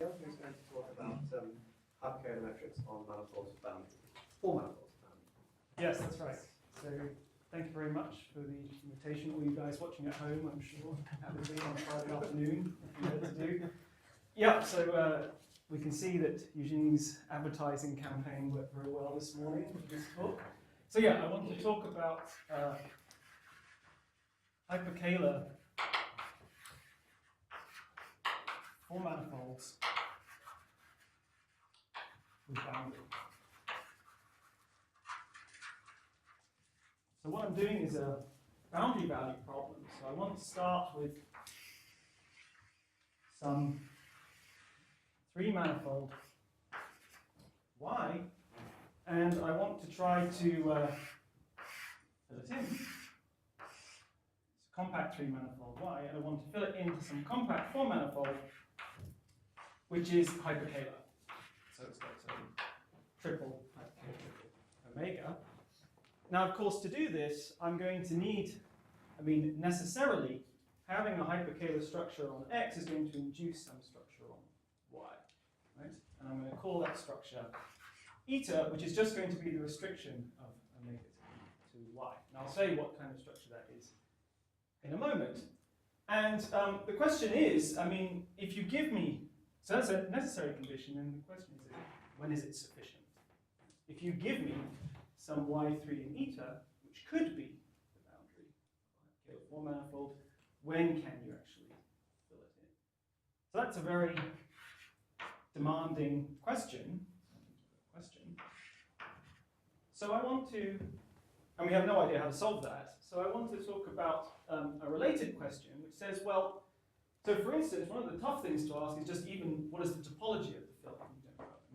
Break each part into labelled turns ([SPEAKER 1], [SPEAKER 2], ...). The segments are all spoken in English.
[SPEAKER 1] Who's going to talk about hyperKaehler metrics on manifolds of boundary, four manifolds of boundary.
[SPEAKER 2] Yes, that's right. So thank you very much for the invitation. All you guys watching at home, I'm sure, happily on Friday afternoon, if you know what to do. Yeah, so we can see that Eugenie's advertising campaign worked very well this morning for this talk. So yeah, I want to talk about hyperKaehler for manifolds with boundary. So what I'm doing is a boundary value problem. So I want to start with some 3-manifold Y, and I want to try to fill it in. It's a compact 3-manifold Y, and I want to fill it into some compact 4-manifold, which is hyperKaehler. So it's got a triple hyperKaehler omega. Now, of course, to do this, I'm going to need, necessarily, having a hyperKaehler structure on X is going to induce some structure on Y, right? And I'm going to call that structure eta, which is just going to be the restriction of omega to Y. And I'll say what kind of structure that is in a moment. And the question is, if you give me, so that's a necessary condition, and the question is, when is it sufficient? If you give me some Y3 in eta, which could be the boundary of a 4-manifold, when can you actually fill it in? So that's a very demanding question. So I want to, and we have no idea how to solve that, so I want to talk about a related question, which says, well, so for instance, one of the tough things to ask is just even, what is the topology of the fill?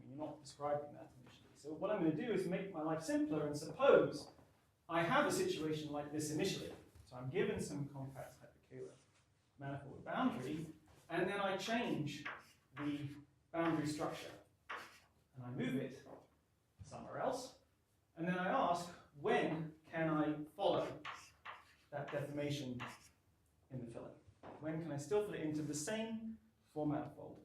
[SPEAKER 2] You're not describing that initially. So what I'm going to do is make my life simpler and suppose I have a situation like this initially. So I'm given some compact hyperKaehler manifold boundary, and then I change the boundary structure. And I move it somewhere else. And then I ask, when can I follow that deformation in the filling? When can I still fit it into the same 4-manifold?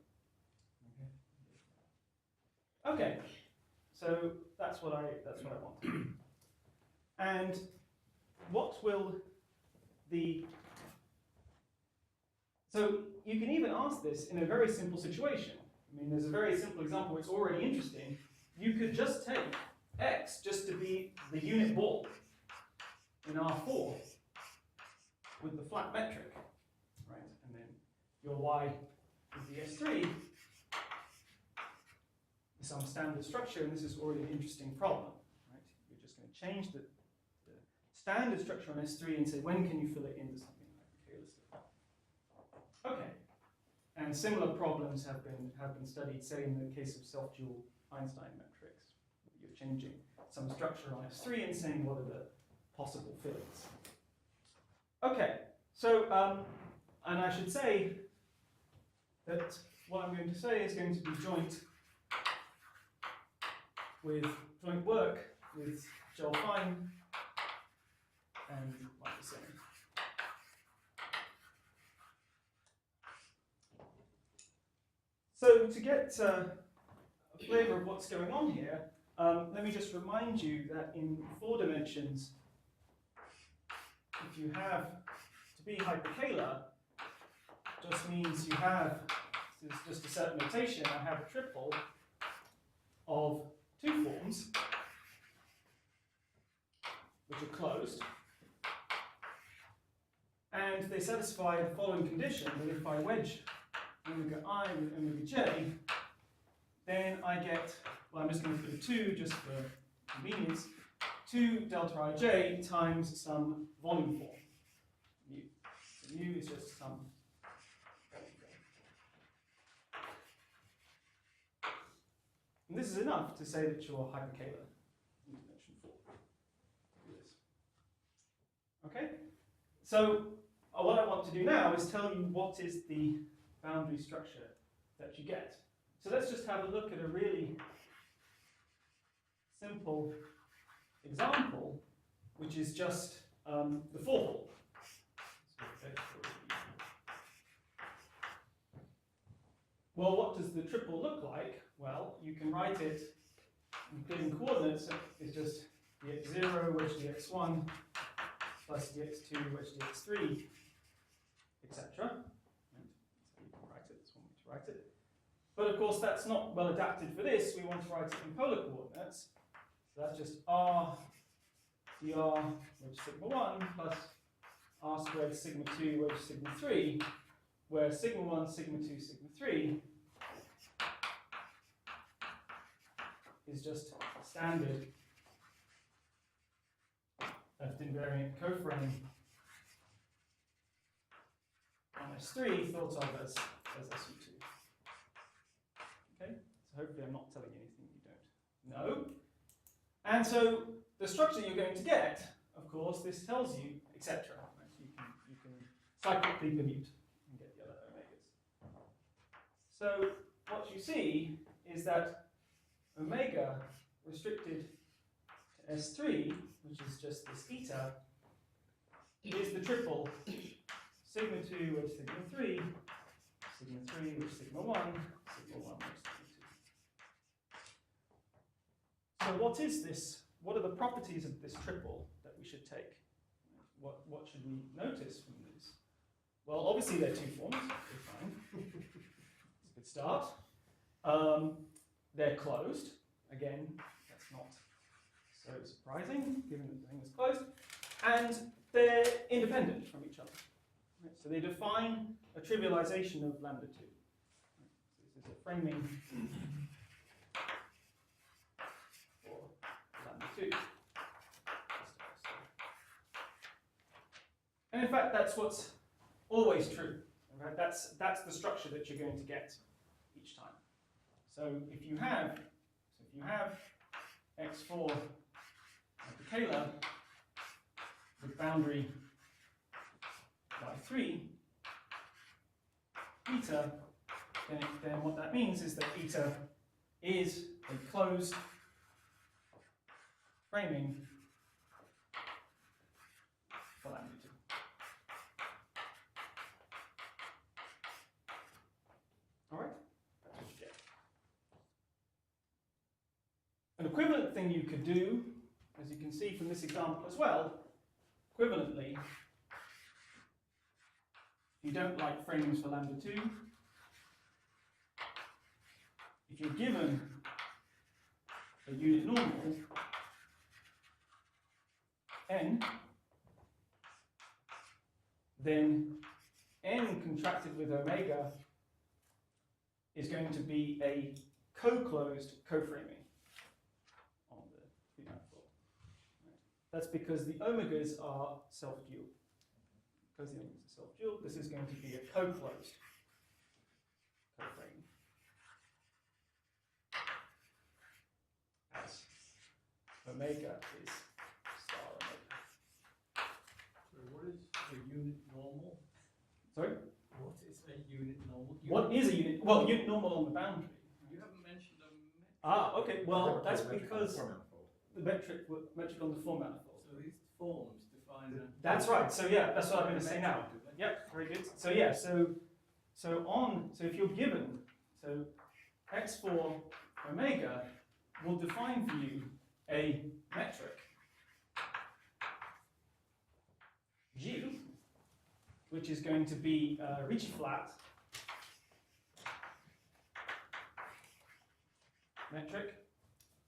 [SPEAKER 2] Okay, so that's what I want. And what will so you can even ask this in a very simple situation. There's a very simple example which is already interesting. You could just take X just to be the unit ball in R4 with the flat metric, right? And then your Y is the S3, some standard structure, and this is already an interesting problem, right? You're just going to change the standard structure on S3 and say, when can you fill it into something like Kaehler? Okay. And similar problems have been studied, say in the case of self-dual Einstein metrics. You're changing some structure on S3 and saying what are the possible fillings. Okay, so and I should say that what I'm going to say is going to be joint work with Joel Fine and Michael Singh. So to get a flavor of what's going on here, let me just remind you that in 4 dimensions, if you have to be hyperKaehler, just means you have, this is just a set notation, I have a triple of 2 forms, which are closed, and they satisfy the following condition, that if I wedge omega I with omega j, then I get, well, I'm just going to put a 2 just for convenience, 2 delta ij times some volume form, mu. So mu is just some volume form. And this is enough to say that you're hyperKaehler in dimension 4. Do this. Okay? So what I want to do now is tell you what is the boundary structure that you get. So let's just have a look at a really simple example, which is just the 4-hole. well, what does the triple look like? Well, you can write it, including coordinates, is just dx0 wedge dx1 plus dx2 wedge dx3, etc. So you can write it, that's one way to write it. But of course, that's not well adapted for this. We want to write it in polar coordinates. So that's just r dr wedge sigma 1 plus r squared sigma 2 wedge sigma 3, where sigma 1, sigma 2, sigma 3 is just standard left invariant coframe on S3 thought of as SU2. Okay, so hopefully I'm not telling you anything you don't know. And so the structure you're going to get, of course, this tells you, etc. You can cyclically permute and get the other omegas. So what you see is that omega restricted to S3, which is just this eta, is the triple sigma 2 wedge sigma 3, sigma 3 wedge sigma 1, sigma 1 wedge sigma 2. So what is this? What are the properties of this triple that we should take? What should we notice from these? Well, obviously there are two forms. Okay, fine. It's a good start. They're closed. Again, that's not so surprising, given that the thing is closed. And they're independent from each other. Right? So they define a trivialization of lambda 2. Right? So this is a framing for lambda 2. And in fact, that's what's always true. Right? That's the structure that you're going to get each time. So if you have x4 hyperKaehler with boundary y3 eta, then what that means is that eta is a closed framing for lambda 2. All right, that's what you get. An equivalent thing you could do, as you can see from this example as well, equivalently, if you don't like framings for lambda 2, if you're given a unit normal, n, then n contracted with omega is going to be a co-closed coframing on the free manifold. Right. That's because the omegas are self-dual. Because the omegas are self-dual, this is going to be a co-closed coframing. As omega is star omega.
[SPEAKER 3] So what is a unit normal?
[SPEAKER 2] Sorry?
[SPEAKER 3] What is a unit normal?
[SPEAKER 2] What is a unit? Well, unit normal on the boundary.
[SPEAKER 3] You haven't mentioned a metric.
[SPEAKER 2] Ah, okay. Well, that's
[SPEAKER 4] Metric
[SPEAKER 2] because
[SPEAKER 4] on the manifold.
[SPEAKER 2] the metric on the form manifold.
[SPEAKER 3] So these forms define a...
[SPEAKER 2] That's right. So yeah, that's what I'm going to say now. Yep, very good. So yeah, so if you're given, so x4 omega will define for you a metric G, which is going to be Ricci flat metric.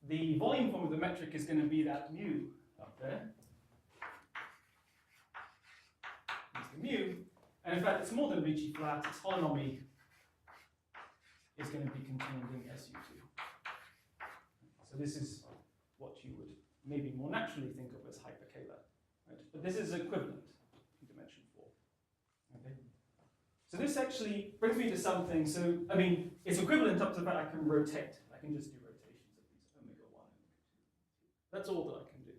[SPEAKER 2] The volume form of the metric is going to be that mu up there. It's the mu. And in fact, it's more than Ricci flat. Its holonomy is going to be contained in SU2. So this is what you would maybe more naturally think of as hyperKaehler. Right? But this is equivalent in dimension 4. Okay. So this actually brings me to something. So, I mean, it's equivalent up to the fact I can rotate. I can just do rotations of these omega 1 and omega 2. That's all that I can do.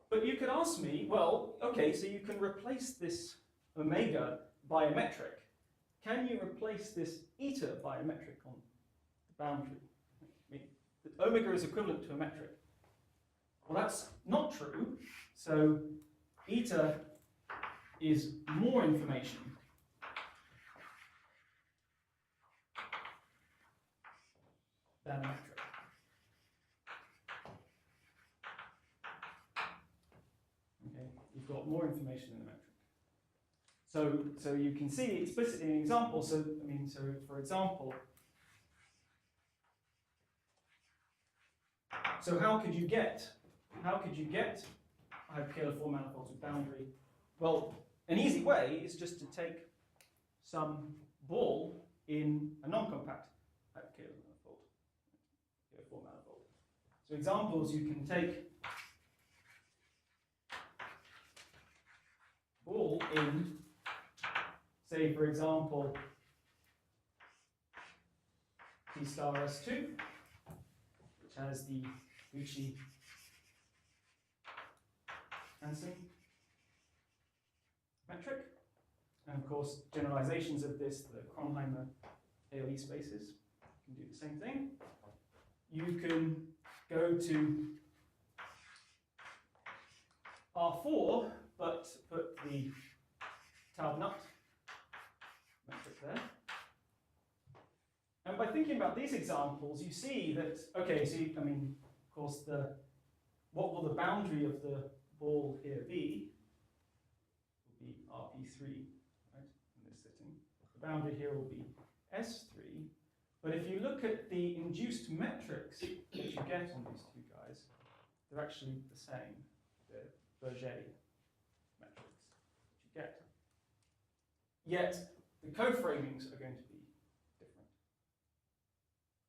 [SPEAKER 2] But you could ask me, well, okay, so you can replace this omega by a metric. Can you replace this eta by a metric on the boundary? I mean, the omega is equivalent to a metric. Well, that's not true. So eta is more information So you can see explicitly in an example. So for example, so how could you get hyperKaehler form manifolds with boundary? Well, an easy way is just to take some ball in a non-compact hyperKaehler manifold, form manifold. So examples, you can take ball in, say for example, T star S2, which has the Gucci-Hansen metric, and of course generalizations of this, the Kronheimer AOE spaces, you can do the same thing. You can go to R4, but put the Taub-Nut metric there. And by thinking about these examples, you see that, okay, so of course, what will the boundary of the ball here be? Will be RP3, right, in this setting. The boundary here will be S3. But if you look at the induced metrics that you get on these two guys, they're actually the same. They're Berger metrics that you get. Yet the co-framings are going to be different.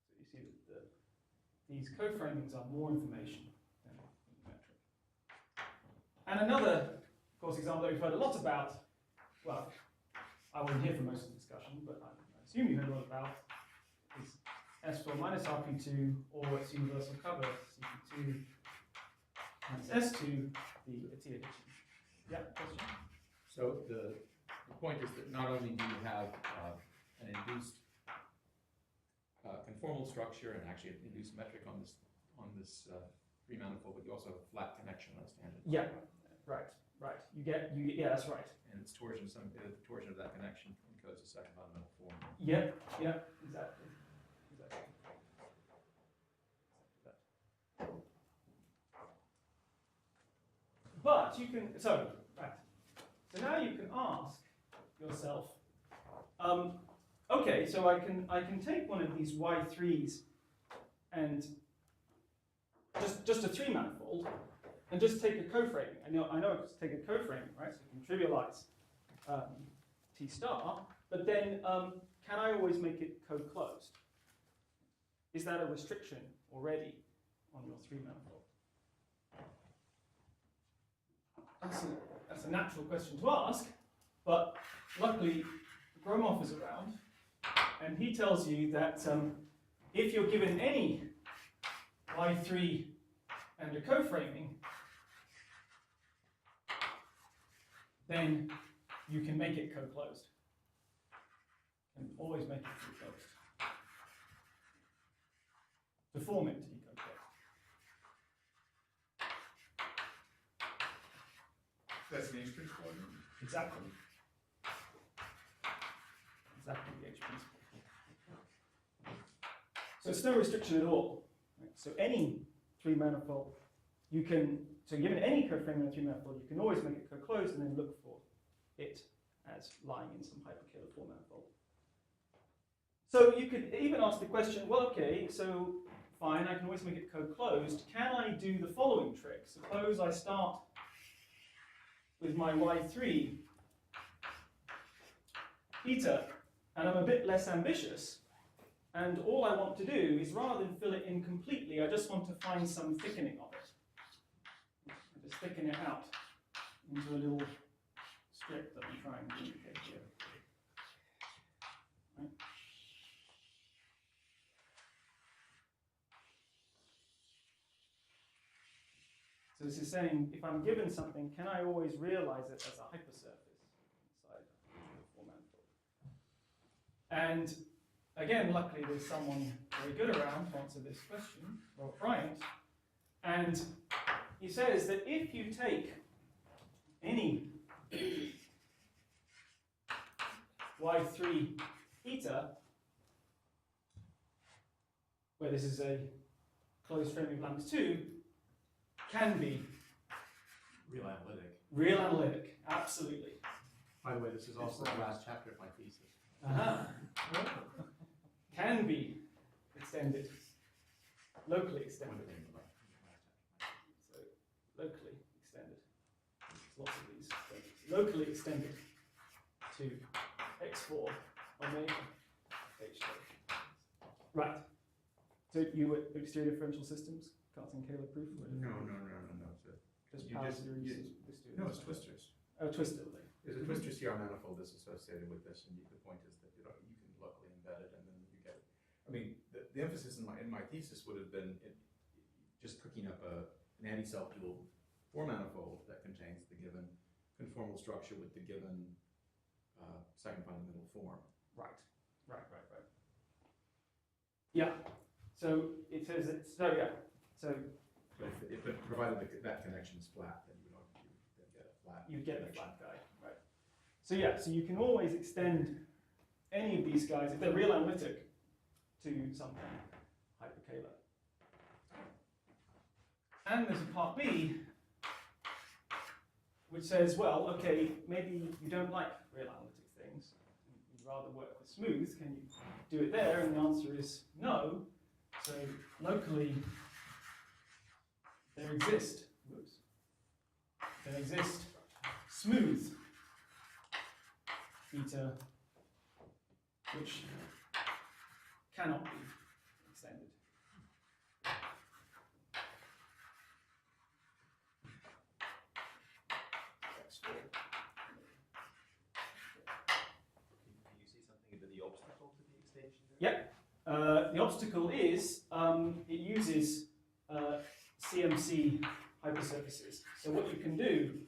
[SPEAKER 2] So you see that these co-framings are more information than the metric. And another, of course, example that we've heard a lot about, well, I wasn't here for most of the discussion, but I assume you heard a lot about, is S4 minus RP2, or its universal cover, CP2 minus S2, the T addition. Yeah, question?
[SPEAKER 4] So the point is that not only do you have an induced conformal structure and actually an induced metric on this free manifold, but you also have a flat connection on a tangent.
[SPEAKER 2] Yeah, right. Yeah, that's right.
[SPEAKER 4] And its torsion, the torsion of that connection encodes a second fundamental form.
[SPEAKER 2] Yeah, exactly. But you can, so now you can ask yourself, okay, so I can take one of these Y3s and just a three manifold and just take a co-framing. I know I can take a co-framing, right? So you can trivialize T star, but then can I always make it co-closed? Is that a restriction already on your three manifold? That's a natural question to ask, but luckily Gromov is around, and he tells you that if you're given any Y3 and a co-framing, then you can make it co-closed. You can always make it co-closed. Deform it to be co-closed.
[SPEAKER 4] That's the H principle.
[SPEAKER 2] Exactly. Exactly the H principle. So it's no restriction at all. Right? So any three manifold, you can, so given any co-framing in a three manifold, you can always make it co-closed and then look for it as lying in some hyperKaehler four manifold. So you could even ask the question, well, okay, so fine, I can always make it co-closed. Can I do the following trick? Suppose I start with my Y3 eta, and I'm a bit less ambitious, and all I want to do is, rather than fill it in completely, I just want to find some thickening of it. I just thicken it out into a little strip that I'm trying to indicate here. Right? So this is saying, if I'm given something, can I always realize it as a hypersurface inside the four manifold? And again, luckily there's someone very good around to answer this question, Robert Bryant, and he says that if you take any Y3 eta, where this is a closed frame of lambda 2, can be
[SPEAKER 4] Real analytic.
[SPEAKER 2] real analytic, absolutely.
[SPEAKER 4] By the way, this is also the last chapter of my thesis.
[SPEAKER 2] Can be extended, locally extended. So locally extended. Lots of these. Locally extended to x4 omega h. Right. So you were exterior differential systems, Cartan-Kaehler proof?
[SPEAKER 4] No.
[SPEAKER 2] Just
[SPEAKER 4] You
[SPEAKER 2] power
[SPEAKER 4] just-
[SPEAKER 2] series.
[SPEAKER 4] you-
[SPEAKER 2] distributed.
[SPEAKER 4] No, it's twisters.
[SPEAKER 2] Oh, twisted.
[SPEAKER 4] There's a twistor CR manifold that's associated with this, and the point is that you can locally embed it, and then you get. I mean, the emphasis in my thesis would have been just cooking up an anti-self dual 4 manifold that contains the given conformal structure with the given second fundamental form.
[SPEAKER 2] Right. Yeah. So it says it's so yeah. So
[SPEAKER 4] But if it provided that connection is flat, then you then get a flat.
[SPEAKER 2] you get the
[SPEAKER 4] connection.
[SPEAKER 2] flat guy, right? So yeah, so you can always extend any of these guys if they're real analytic to something hyperKaehler. And there's a part B which says, well, okay, maybe you don't like real analytic things. You'd rather work with smooth. Can you do it there? And the answer is no. So locally, there exist smooth beta, which cannot be extended.
[SPEAKER 1] Can you see something of the obstacle to the extension there?
[SPEAKER 2] Yep. The obstacle is it uses CMC hypersurfaces. So what you can do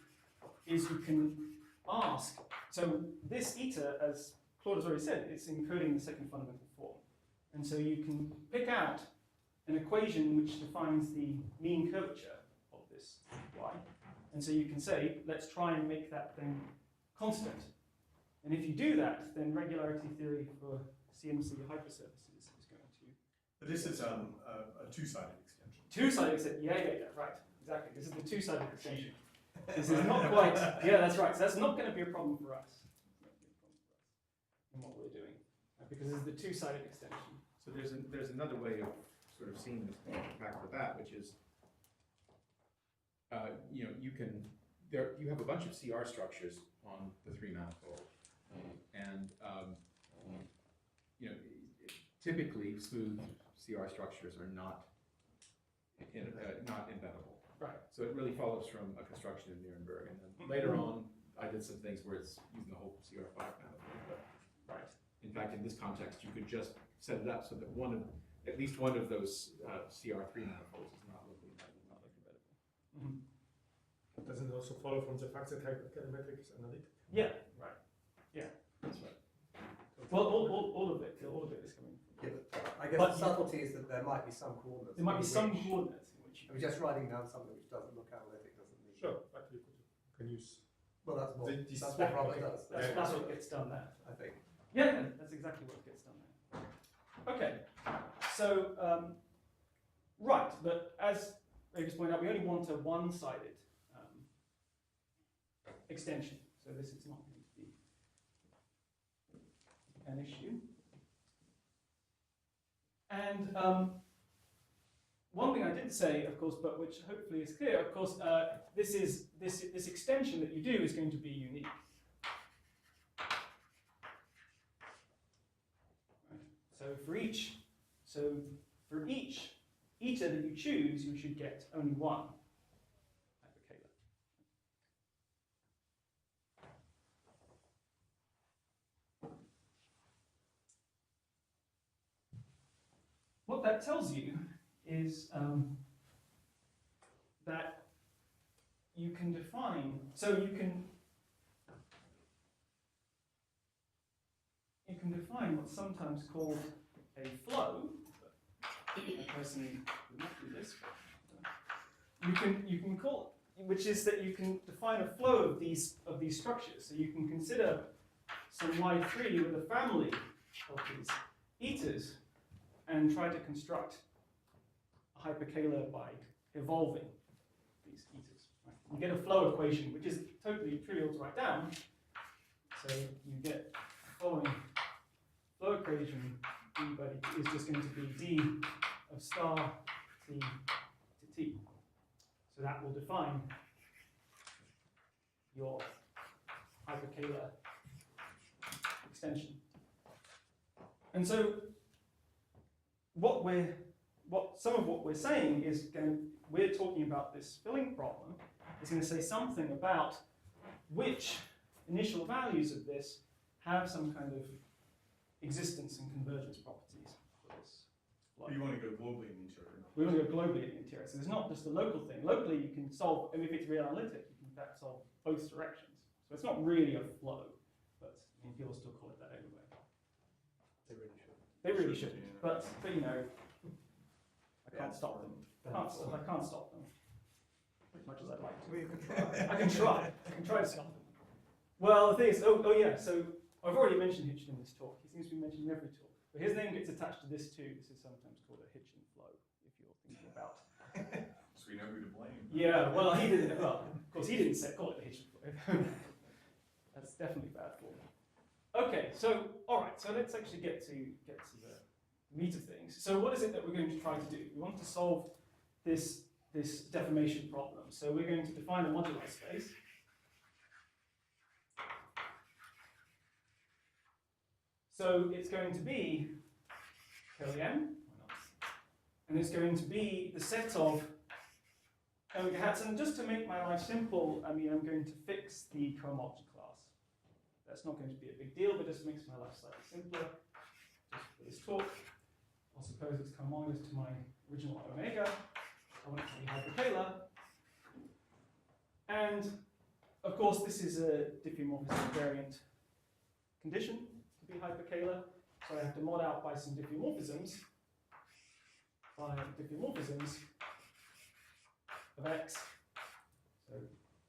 [SPEAKER 2] is you can ask, so this eta, as Claude has already said, it's encoding the second fundamental form. And so you can pick out an equation which defines the mean curvature of this y. And so you can say, let's try and make that thing constant. And if you do that, then regularity theory for CMC hypersurfaces is going to...
[SPEAKER 3] But this is a two-sided extension.
[SPEAKER 2] Two-sided extension, yeah, right, exactly. This is the two-sided extension. This is not quite, yeah, that's right. So that's not going to be a problem for us. In what we're doing, because this is the two-sided extension.
[SPEAKER 4] So there's another way of sort of seeing this back to that, which is, you have a bunch of CR structures on the 3 manifold, and typically smooth CR structures are not embeddable.
[SPEAKER 2] Right.
[SPEAKER 4] So it really follows from a construction in Nuremberg, and then later on, I did some things where it's using the whole CR5 manifold. But
[SPEAKER 2] Right.
[SPEAKER 4] in fact, in this context, you could just set it up so that at least one of those CR3 manifolds is not locally embeddable.
[SPEAKER 2] Mm-hmm.
[SPEAKER 3] Doesn't it also follow from the fact that hyperkinetic is analytic?
[SPEAKER 2] Yeah, right. Yeah, that's right. Well, all of it is coming.
[SPEAKER 1] Yeah, but I guess
[SPEAKER 2] But
[SPEAKER 1] the subtlety is that there might be some coordinates.
[SPEAKER 2] There might be
[SPEAKER 1] in
[SPEAKER 2] some
[SPEAKER 1] which-
[SPEAKER 2] coordinates in which
[SPEAKER 1] I mean, just writing down something which doesn't look analytic doesn't mean.
[SPEAKER 3] Sure, but you can use.
[SPEAKER 1] Well, that's what
[SPEAKER 3] This-
[SPEAKER 1] Robert does.
[SPEAKER 2] That's what gets done there.
[SPEAKER 1] I think.
[SPEAKER 2] Yeah, that's exactly what gets done there. Okay, so, right, but as I just pointed out, we only want a one-sided extension, so this is not going to be an issue. And one thing I didn't say, of course, but which hopefully is clear, of course, this extension that you do is going to be unique. So for each eta that you choose, you should get only one hyperKaehler. What that tells you is that you can define, so you can define what's sometimes called a flow. I personally would not do this. You can call it, which is that you can define a flow of these structures. So you can consider some Y3 with a family of these etas and try to construct a hyperKaehler by evolving these etas. Right? You get a flow equation, which is totally trivial to write down. So you get the following flow equation, d by dt is just going to be d of star t to t. So that will define your hyperKaehler extension. And so some of what we're saying is we're talking about this filling problem. It's going to say something about which initial values of this have some kind of existence and convergence properties for this flow.
[SPEAKER 4] But you want to go globally in the interior.
[SPEAKER 2] We want to go globally in the interior. So there's not just a local thing. Locally you can solve, and if it's real analytic, you can in fact solve both directions. So it's not really a flow, but I mean, people still call it that anyway.
[SPEAKER 3] They really should.
[SPEAKER 2] They really should,
[SPEAKER 4] Yeah.
[SPEAKER 2] but you know, I can't stop them. I can't stop them. As much as I'd like to.
[SPEAKER 1] Well, you can try.
[SPEAKER 2] I can try. I can try to stop them. Well, the thing is, oh yeah. So I've already mentioned Hitchin in this talk. He seems to be mentioned in every talk. But his name gets attached to this too. This is sometimes called a Hitchin flow, if you're thinking about.
[SPEAKER 4] So we know who to blame.
[SPEAKER 2] Yeah. Well, he didn't. Well, of course, he didn't call it a Hitchin flow. That's definitely bad form. Okay. So all right. So let's actually get to the meat of things. So what is it that we're going to try to do? We want to solve this deformation problem. So we're going to define a moduli space. So it's going to be curly M, and it's going to be the set of omega hats. And just to make my life simple, I mean, I'm going to fix the cohomology class. That's not going to be a big deal, but just makes my life slightly simpler. Just for this talk, I'll suppose it's cohomologous to my original omega. I want it to be hyperKaehler. And of course, this is a diffeomorphism variant condition to be hyperKaehler. So I have to mod out by some diffeomorphisms, of x. So of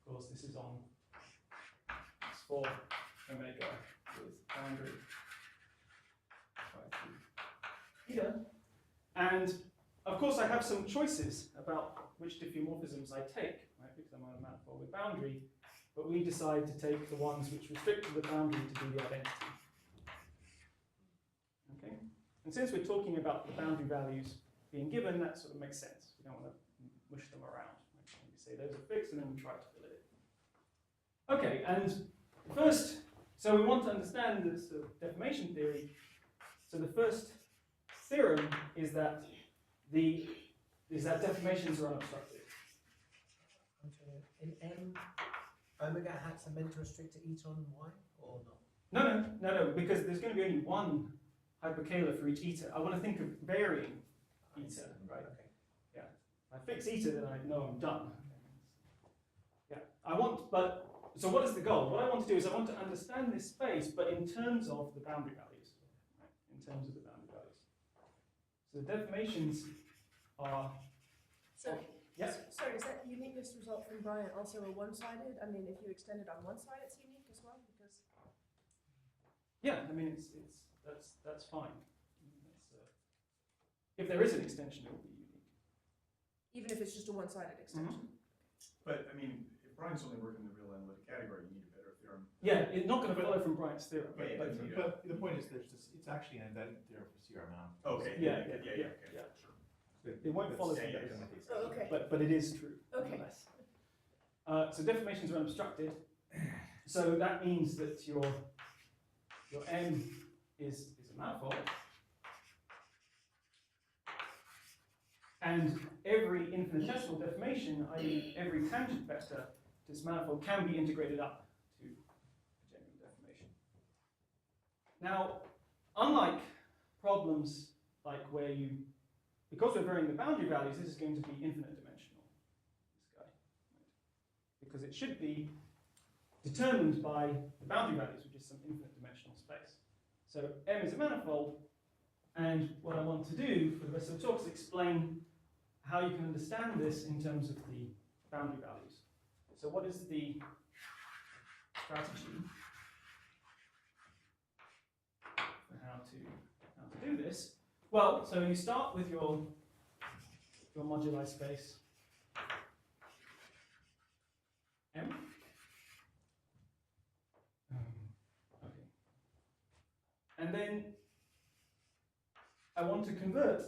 [SPEAKER 2] course, this is on x4 omega with boundary by theta. And of course, I have some choices about which diffeomorphisms I take, right, because I'm on a manifold with boundary, but we decide to take the ones which restrict to the boundary to be the identity. Okay? And since we're talking about the boundary values being given, that sort of makes sense. We don't want to mush them around. Right? We say those are fixed, and then we try to fill it in. Okay, and first, so we want to understand this deformation theory. So the first theorem is that deformations are unobstructed.
[SPEAKER 5] In M, omega hats are meant to restrict to eta on Y or not?
[SPEAKER 2] No, because there's going to be only one hyperKaehler for each eta. I want to think of varying eta, right?
[SPEAKER 5] Okay.
[SPEAKER 2] Yeah. If I fix eta, then I know I'm done. Yeah. So what is the goal? What I want to do is I want to understand this space, but in terms of the boundary values. Right? In terms of the boundary values. So the deformations are. Yes.
[SPEAKER 6] Sorry, is that uniqueness result from Bryant also a one-sided? I mean, if you extend it on one side, it's unique as well, because.
[SPEAKER 2] Yeah, I mean that's fine. If there is an extension, it will be unique.
[SPEAKER 6] Even if it's just a one-sided extension.
[SPEAKER 4] But I mean, if Brian's only working in the real analytic category, you need a better theorem.
[SPEAKER 2] Yeah, it's not going to follow from Bryant's theorem.
[SPEAKER 4] Yeah,
[SPEAKER 3] But the point is, it's actually an analytic theorem for CR manifolds.
[SPEAKER 4] Okay.
[SPEAKER 2] Yeah.
[SPEAKER 4] Sure.
[SPEAKER 2] It won't follow from
[SPEAKER 4] Yeah,
[SPEAKER 2] this.
[SPEAKER 6] Oh, okay.
[SPEAKER 2] But it is true.
[SPEAKER 6] Okay.
[SPEAKER 2] Nonetheless. So deformations are unobstructed. So that means that your M is a manifold. And every infinitesimal deformation, i.e. every tangent vector to this manifold, can be integrated up to a genuine deformation. Now, unlike problems like where because we're varying the boundary values, this is going to be infinite dimensional, this guy. Right? Because it should be determined by the boundary values, which is some infinite dimensional space. So M is a manifold, and what I want to do for the rest of the talk is explain how you can understand this in terms of the boundary values. So what is the strategy for how to do this? Well, so you start with your moduli space M. And then I want to convert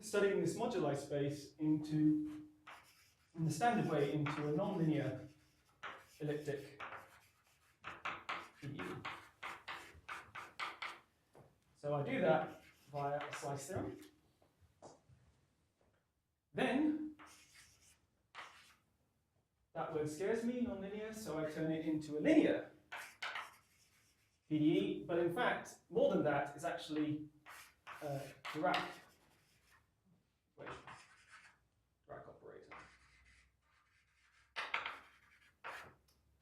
[SPEAKER 2] studying this moduli space into, in the standard way, into a nonlinear elliptic PDE. So I do that via a slice theorem. Then, that word scares me, nonlinear, so I turn it into a linear PDE, but in fact, more than that is actually Dirac equation, Dirac operator.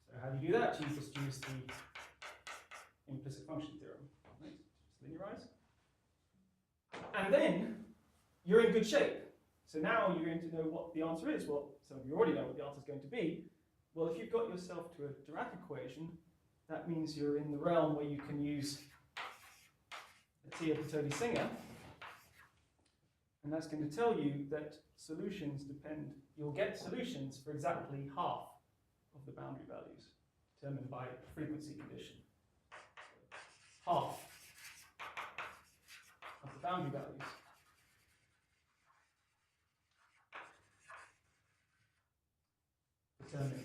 [SPEAKER 2] So how do you do that? You just use the implicit function theorem, right? Just linearize. And then you're in good shape. So now you're going to know what the answer is. Well, some of you already know what the answer is going to be. Well, if you've got yourself to a Dirac equation, that means you're in the realm where you can use a Tia-Patodi-Singer. And that's going to tell you that solutions depend, you'll get solutions for exactly half of the boundary values determined by a frequency condition. Half of the boundary values. Determined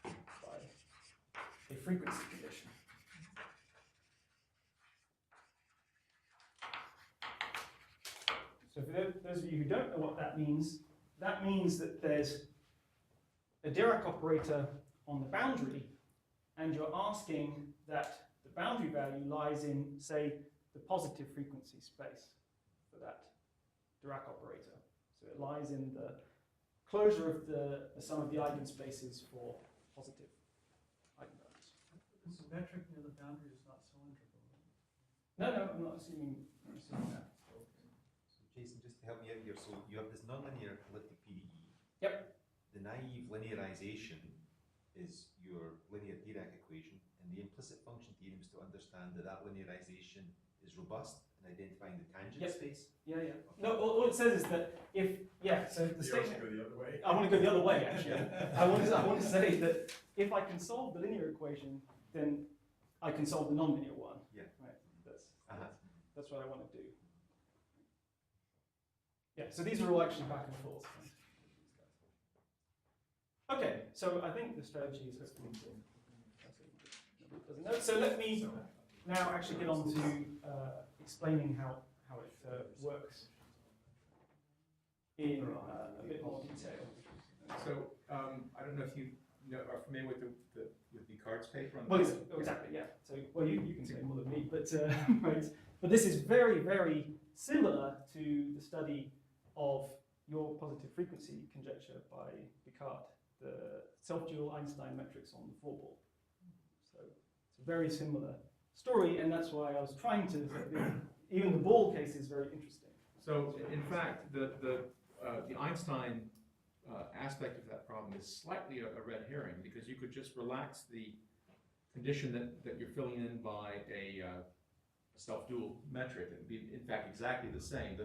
[SPEAKER 2] by a frequency condition. So for those of you who don't know what that means that there's a Dirac operator on the boundary, and you're asking that the boundary value lies in, say, the positive frequency space for that Dirac operator. So it lies in the closure of the sum of the eigenspaces for positive eigenvalues.
[SPEAKER 3] The symmetric near the boundary is not cylindrical.
[SPEAKER 2] No, I'm not assuming that.
[SPEAKER 7] So Jason, just to help me out here, so you have this nonlinear elliptic PDE.
[SPEAKER 2] Yep.
[SPEAKER 7] The naive linearization is your linear Dirac equation, and the implicit function theorem is to understand that that linearization is robust in identifying the tangent space.
[SPEAKER 2] Yeah. No, all it says is that so the statement.
[SPEAKER 4] Go the other way.
[SPEAKER 2] I want to go the other way, actually. I want to say that if I can solve the linear equation, then I can solve the nonlinear one.
[SPEAKER 7] Yeah.
[SPEAKER 2] Right. That's what I want to do. Yeah. So these are all actually back and forth. Okay. So I think the strategy is hopefully clear. So let me now actually get on to explaining how it works in a bit more detail.
[SPEAKER 4] So I don't know if you are familiar with the cards paper on the
[SPEAKER 2] Well, exactly, yeah. So, well, you can say more than me, but right. But this is very, very similar to the study of your positive frequency conjecture by Picard, the self-dual Einstein metrics on the four ball. So it's a very similar story, and that's why I was trying to. Even the ball case is very interesting.
[SPEAKER 4] So, in fact, the Einstein aspect of that problem is slightly a red herring, because you could just relax the condition that you're filling in by a self-dual metric. It would be, in fact, exactly the same.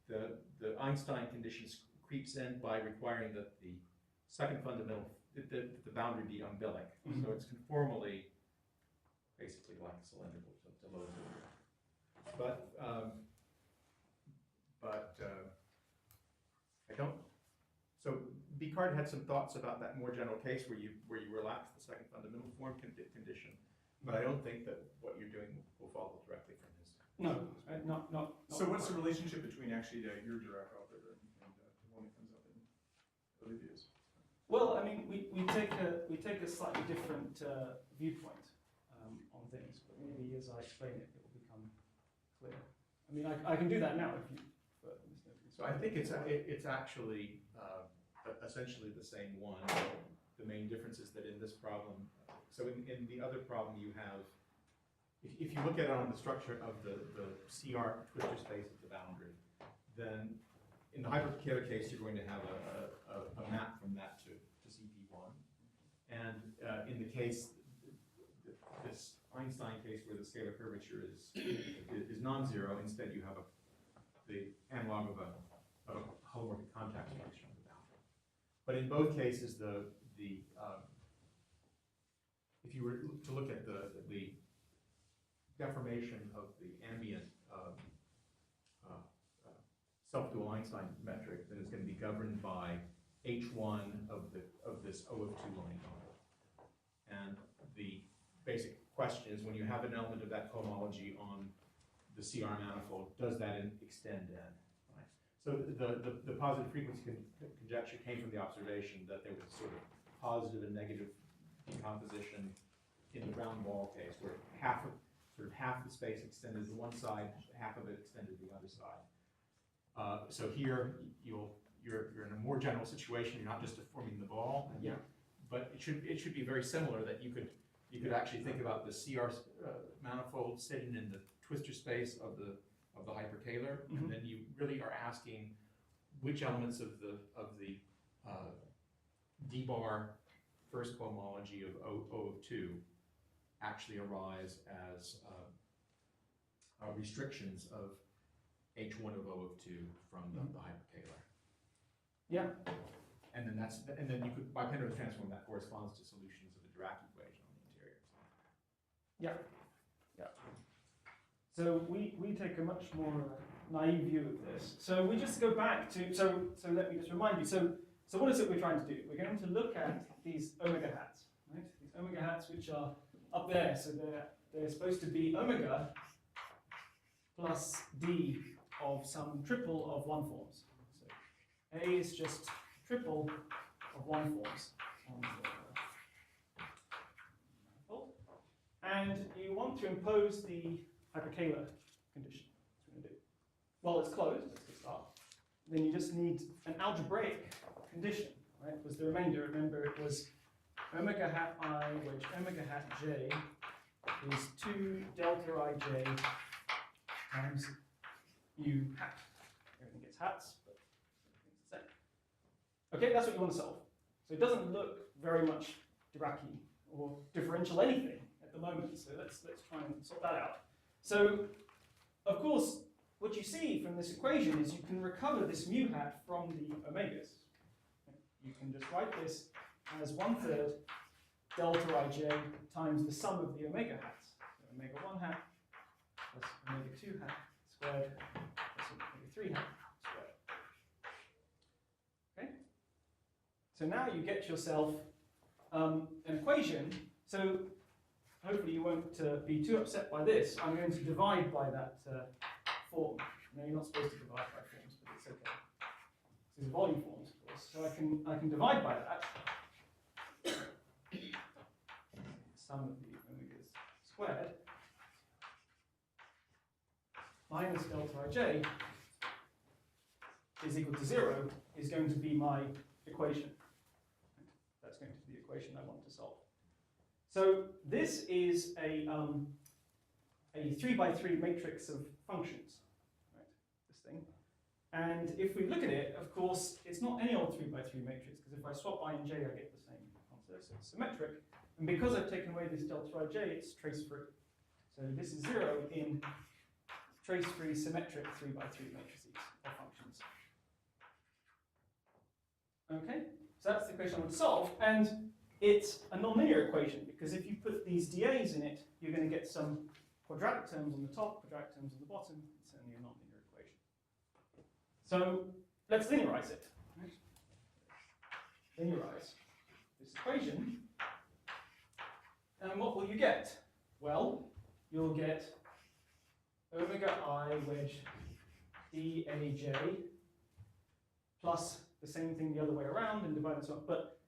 [SPEAKER 4] The Einstein condition creeps in by requiring that the second fundamental, the boundary be umbilic.
[SPEAKER 2] Mm-hmm.
[SPEAKER 4] So it's conformally basically like cylindrical to low zero. But I don't. So Picard had some thoughts about that more general case where you relax the second fundamental form condition, but I don't think that what you're doing will follow directly from his.
[SPEAKER 2] No, not.
[SPEAKER 8] So what's the relationship between actually your Dirac operator and the one that comes up in Olivier's?
[SPEAKER 2] Well, I mean, we take a slightly different viewpoint on things, but maybe as I explain it, it will become clear. I mean, I can do that now if you.
[SPEAKER 4] So I think it's actually essentially the same one. The main difference is that in this problem, so in the other problem you have, if you look at it on the structure of the CR twistor space at the boundary, then in the hyperKaehler case you're going to have a map from that to CP1, and in the case, this Einstein case where the scalar curvature is non-zero, instead you have the analog of a holomorphic contact structure on the boundary. But in both cases, if you were to look at the deformation of the ambient self-dual Einstein metric, then it's going to be governed by H1 of this O of 2 line model. And the basic question is, when you have an element of that cohomology on the CR manifold, does that extend in? Right? So the positive frequency conjecture came from the observation that there was sort of positive and negative decomposition in the round ball case, where half the space extended to one side, half of it extended to the other side. So here you're in a more general situation. You're not just deforming the ball, but it should be very similar. That you could actually think about the CR manifold sitting in the twistor space of the hyperKaehler, and then you really are asking which elements of the D bar first cohomology of O of 2 actually arise as restrictions of H1 of O of 2 from the hyperKaehler.
[SPEAKER 2] Yeah.
[SPEAKER 4] And then you could, by Penrose transform, that corresponds to solutions of the Dirac equation on the interior.
[SPEAKER 2] Yeah. Yeah. So we take a much more naive view of this. So we just go back to, so let me just remind you. So what is it we're trying to do? We're going to look at these omega hats, right? These omega hats which are up there. So they're supposed to be omega plus D of some triple of one forms. So A is just triple of one forms. And you want to impose the hyperKaehler condition. That's what we're going to do. Well, it's closed, let's get started. Then you just need an algebraic condition, right? Was the remainder, remember it was omega hat I, which omega hat j is 2 delta ij times u hat. Everything gets hats, but everything's the same. Okay, that's what you want to solve. So it doesn't look very much Dirac-y or differential anything at the moment. So let's try and sort that out. So, of course, what you see from this equation is you can recover this mu hat from the omegas. You can just write this as 1/3 delta ij times the sum of the omega hats. So omega 1 hat plus omega 2 hat squared plus omega 3 hat squared. Okay? So now you get yourself an equation. So hopefully you won't be too upset by this. I'm going to divide by that form. No, you're not supposed to divide by forms, but it's okay. This is volume forms, of course. So I can divide by that. Sum of the omegas squared minus delta ij is equal to 0 is going to be my equation. That's going to be the equation I want to solve. So this is a 3x3 matrix of functions, right? This thing. And if we look at it, of course, it's not any old 3x3 matrix, because if I swap I and j, I get the same answer. So it's symmetric. And because I've taken away this delta ij, it's trace-free. So this is 0 in trace-free symmetric 3x3 matrices of functions. Okay, so that's the equation I want to solve. And it's a nonlinear equation, because if you put these dA's in it, you're going to get some quadratic terms on the top, quadratic terms on the bottom. It's only a nonlinear equation. So let's linearize it. Right? Linearize this equation. And what will you get? Well, you'll get omega I wedge dAj plus the same thing the other way around and divide and so on. But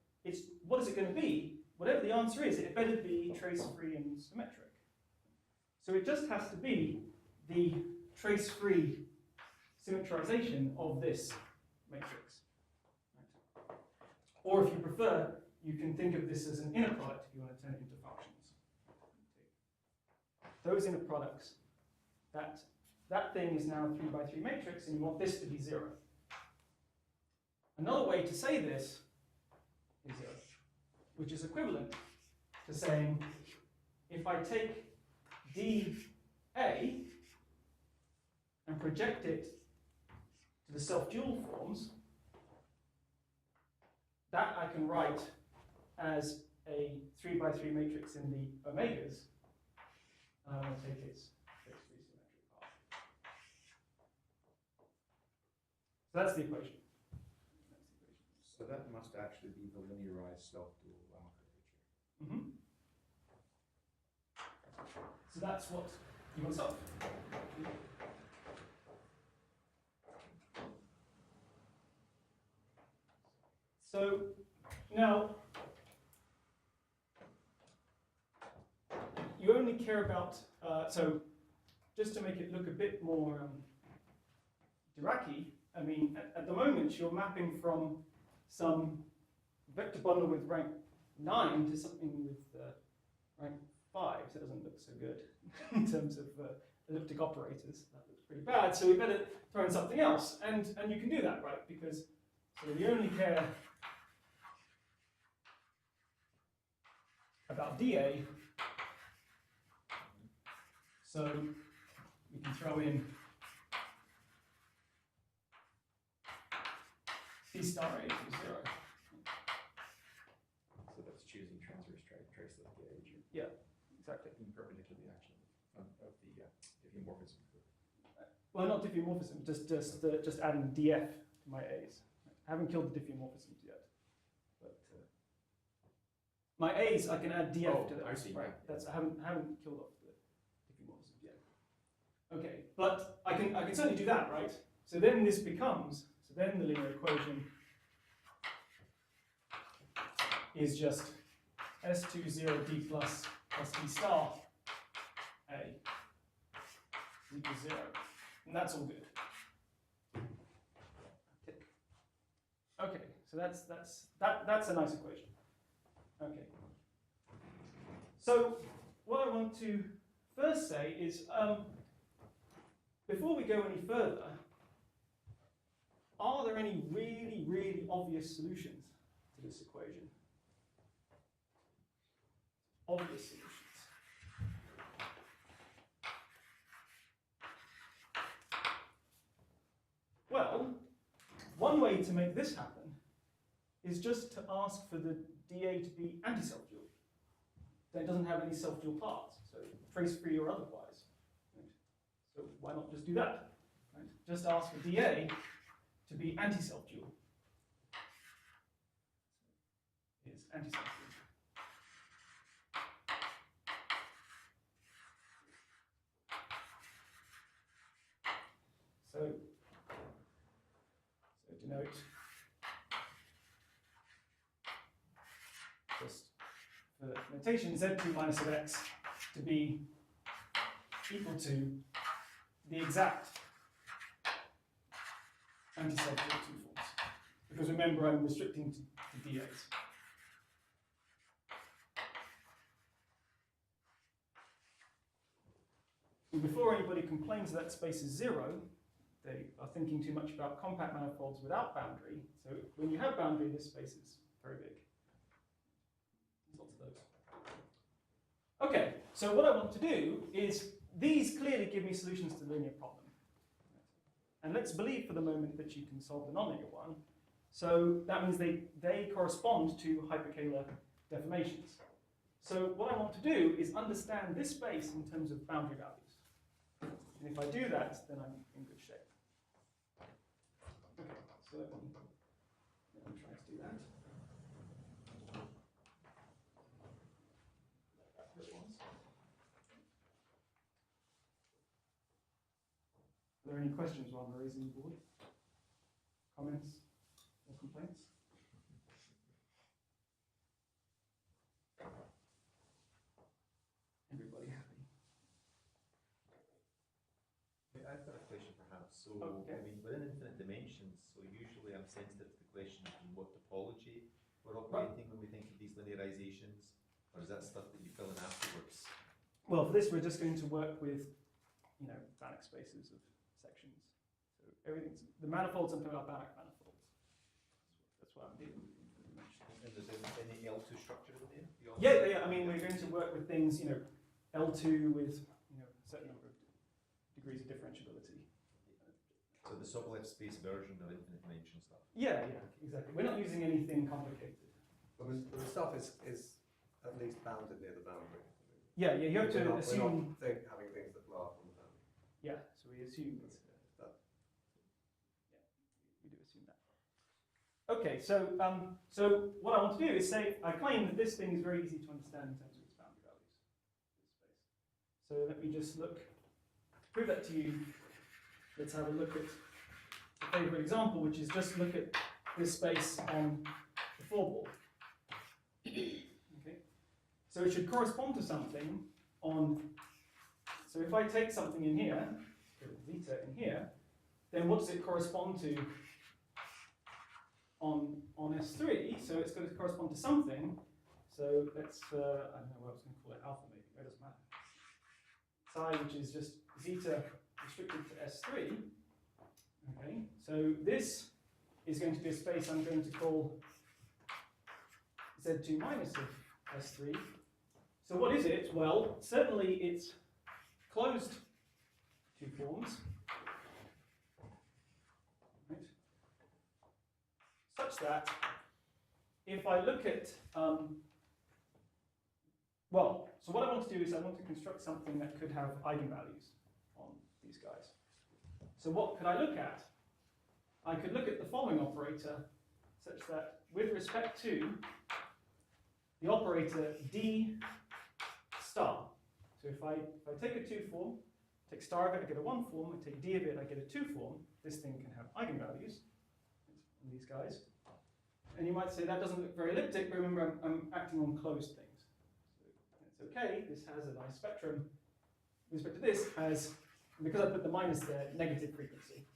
[SPEAKER 2] what is it going to be? Whatever the answer is, it better be trace-free and symmetric. So it just has to be the trace-free symmetrization of this matrix. Right? Or if you prefer, you can think of this as an inner product if you want to turn it into functions. Those inner products, that thing is now a 3x3 matrix, and you want this to be 0. Another way to say this is 0, which is equivalent to saying if I take dA and project it to the self-dual forms, that I can write as a 3x3 matrix in the omegas, and I want to take its trace-free symmetric path. So that's the equation.
[SPEAKER 4] So that must actually be the linearized self-dual Lemma curvature.
[SPEAKER 2] Mm-hmm. So that's what you want to solve. So now you only care about, so just to make it look a bit more Dirac-y, I mean, at the moment you're mapping from some vector bundle with rank 9 to something with rank 5, so it doesn't look so good in terms of elliptic operators. That looks pretty bad, so we better throw in something else. And you can do that, right? Because so we only care about dA, so we can throw in C star A equals 0.
[SPEAKER 4] So that's choosing transverse traceless gauge.
[SPEAKER 2] Yeah, exactly.
[SPEAKER 4] In perpendicular to the action of the diffeomorphism.
[SPEAKER 2] Well, not diffeomorphism, just adding df to my a's. I haven't killed the diffeomorphisms yet, but my a's I can add df to them.
[SPEAKER 4] I see.
[SPEAKER 2] Right,
[SPEAKER 4] Yeah.
[SPEAKER 2] that's I haven't killed off the diffeomorphisms yet. Okay, but I can certainly do that, right? So then this becomes then the linear equation is just S20D plus D star A equals 0. And that's all good. Tick. Okay, so that's a nice equation. Okay. So what I want to first say is, before we go any further, are there any really, really obvious solutions to this equation? Obvious solutions. Well, one way to make this happen is just to ask for the dA to be anti-self-dual. Then it doesn't have any self-dual parts, so trace-free or otherwise. Right? So why not just do that? Right? Just ask for dA to be anti-self-dual. Is anti-self-dual. So denote just for notation z2 minus of x to be equal to the exact anti-self-dual two forms. Because remember, I'm restricting to dAs. And before anybody complains that space is 0, they are thinking too much about compact manifolds without boundary. So when you have boundary, this space is very big. There's lots of those. Okay, so what I want to do is, these clearly give me solutions to the linear problem. And let's believe for the moment that you can solve the nonlinear one. So that means they correspond to hyperKaehler deformations. So what I want to do is understand this space in terms of boundary values. And if I do that, then I'm in good shape. Okay, so let me try to do that. Are there any questions while I'm raising the board? Comments or complaints? Everybody happy?
[SPEAKER 7] I've got a question perhaps. So,
[SPEAKER 2] Okay.
[SPEAKER 7] I mean, within infinite dimensions, so usually I'm sensitive to the question of what topology we're operating when we think of these linearizations, or is that stuff that you fill in afterwards?
[SPEAKER 2] Well, for this, we're just going to work with, Banach spaces of sections. So everything's, the manifolds I'm talking about Banach manifolds. That's what I'm dealing with.
[SPEAKER 7] And is there any L2 structure in there? beyond
[SPEAKER 2] Yeah. I mean, we're going to work with things, L2 with, a certain number of degrees of differentiability.
[SPEAKER 7] So the subleft space version of infinite dimension stuff.
[SPEAKER 2] Yeah, exactly. We're not using anything complicated.
[SPEAKER 1] But the stuff is at least bounded near the boundary.
[SPEAKER 2] Yeah, you have
[SPEAKER 1] We're
[SPEAKER 2] to
[SPEAKER 1] not
[SPEAKER 2] assume.
[SPEAKER 1] having things that flow from the family.
[SPEAKER 2] Yeah, so we assume that.
[SPEAKER 1] That-
[SPEAKER 2] We do assume that. Okay, so so what I want to do is say I claim that this thing is very easy to understand in terms of its boundary values. This space. So let me just prove that to you. Let's have a look at a favourite example, which is just look at this space on the four-ball. Okay, so it should correspond to something on. So if I take something in here, zeta in here, then what does it correspond to on S3? So it's going to correspond to something. So let's I don't know what I was going to call it, alpha maybe. It doesn't matter. Psi, which is just zeta restricted to S3. Okay, so this is going to be a space I'm going to call Z2 minus of S3. So what is it? Well, certainly it's closed two forms, right? Such that if I look at, well, so what I want to do is I want to construct something that could have eigenvalues on these guys. So what could I look at? I could look at the following operator such that with respect to the operator D star. So if I take a 2 form, take star of it, I get a 1 form, I take D of it, I get a 2 form, this thing can have eigenvalues on these guys. And you might say that doesn't look very elliptic, but remember I'm acting on closed things. So it's okay, this has a nice spectrum. With respect to this has, because I put the minus there, negative frequency.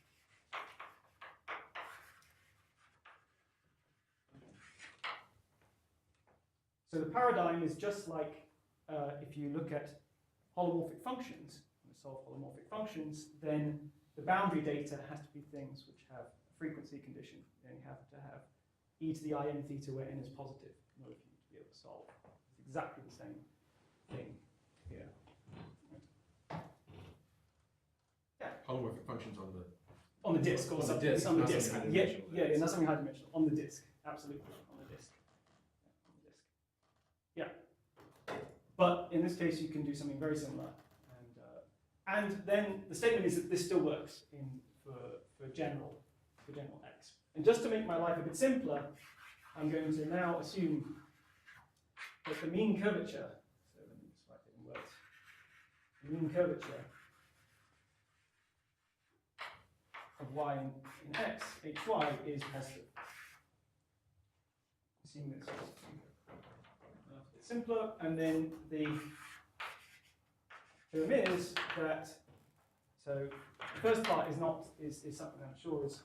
[SPEAKER 2] So the paradigm is just like if you look at holomorphic functions, when you solve holomorphic functions, then the boundary data has to be things which have a frequency condition. Then you have to have e to the in theta where n is positive in order for you to be able to solve. It's exactly the same thing here. Right. Yeah.
[SPEAKER 4] Holomorphic functions on the
[SPEAKER 2] disk or
[SPEAKER 4] on the
[SPEAKER 2] something.
[SPEAKER 4] disk,
[SPEAKER 2] On the
[SPEAKER 4] not
[SPEAKER 2] disk.
[SPEAKER 4] something
[SPEAKER 2] Yeah,
[SPEAKER 4] high-dimensional.
[SPEAKER 2] yeah, not something high dimensional. On the disk. Absolutely. On the disk. Yeah, on the disk. Yeah. But in this case, you can do something very similar. And then the statement is that this still works for general X. And just to make my life a bit simpler, I'm going to now assume that the mean curvature, so let me just write it in words, the mean curvature of y in X, hy, is positive. Assume this is a bit simpler, and then the theorem is that, so the first part is something I'm sure is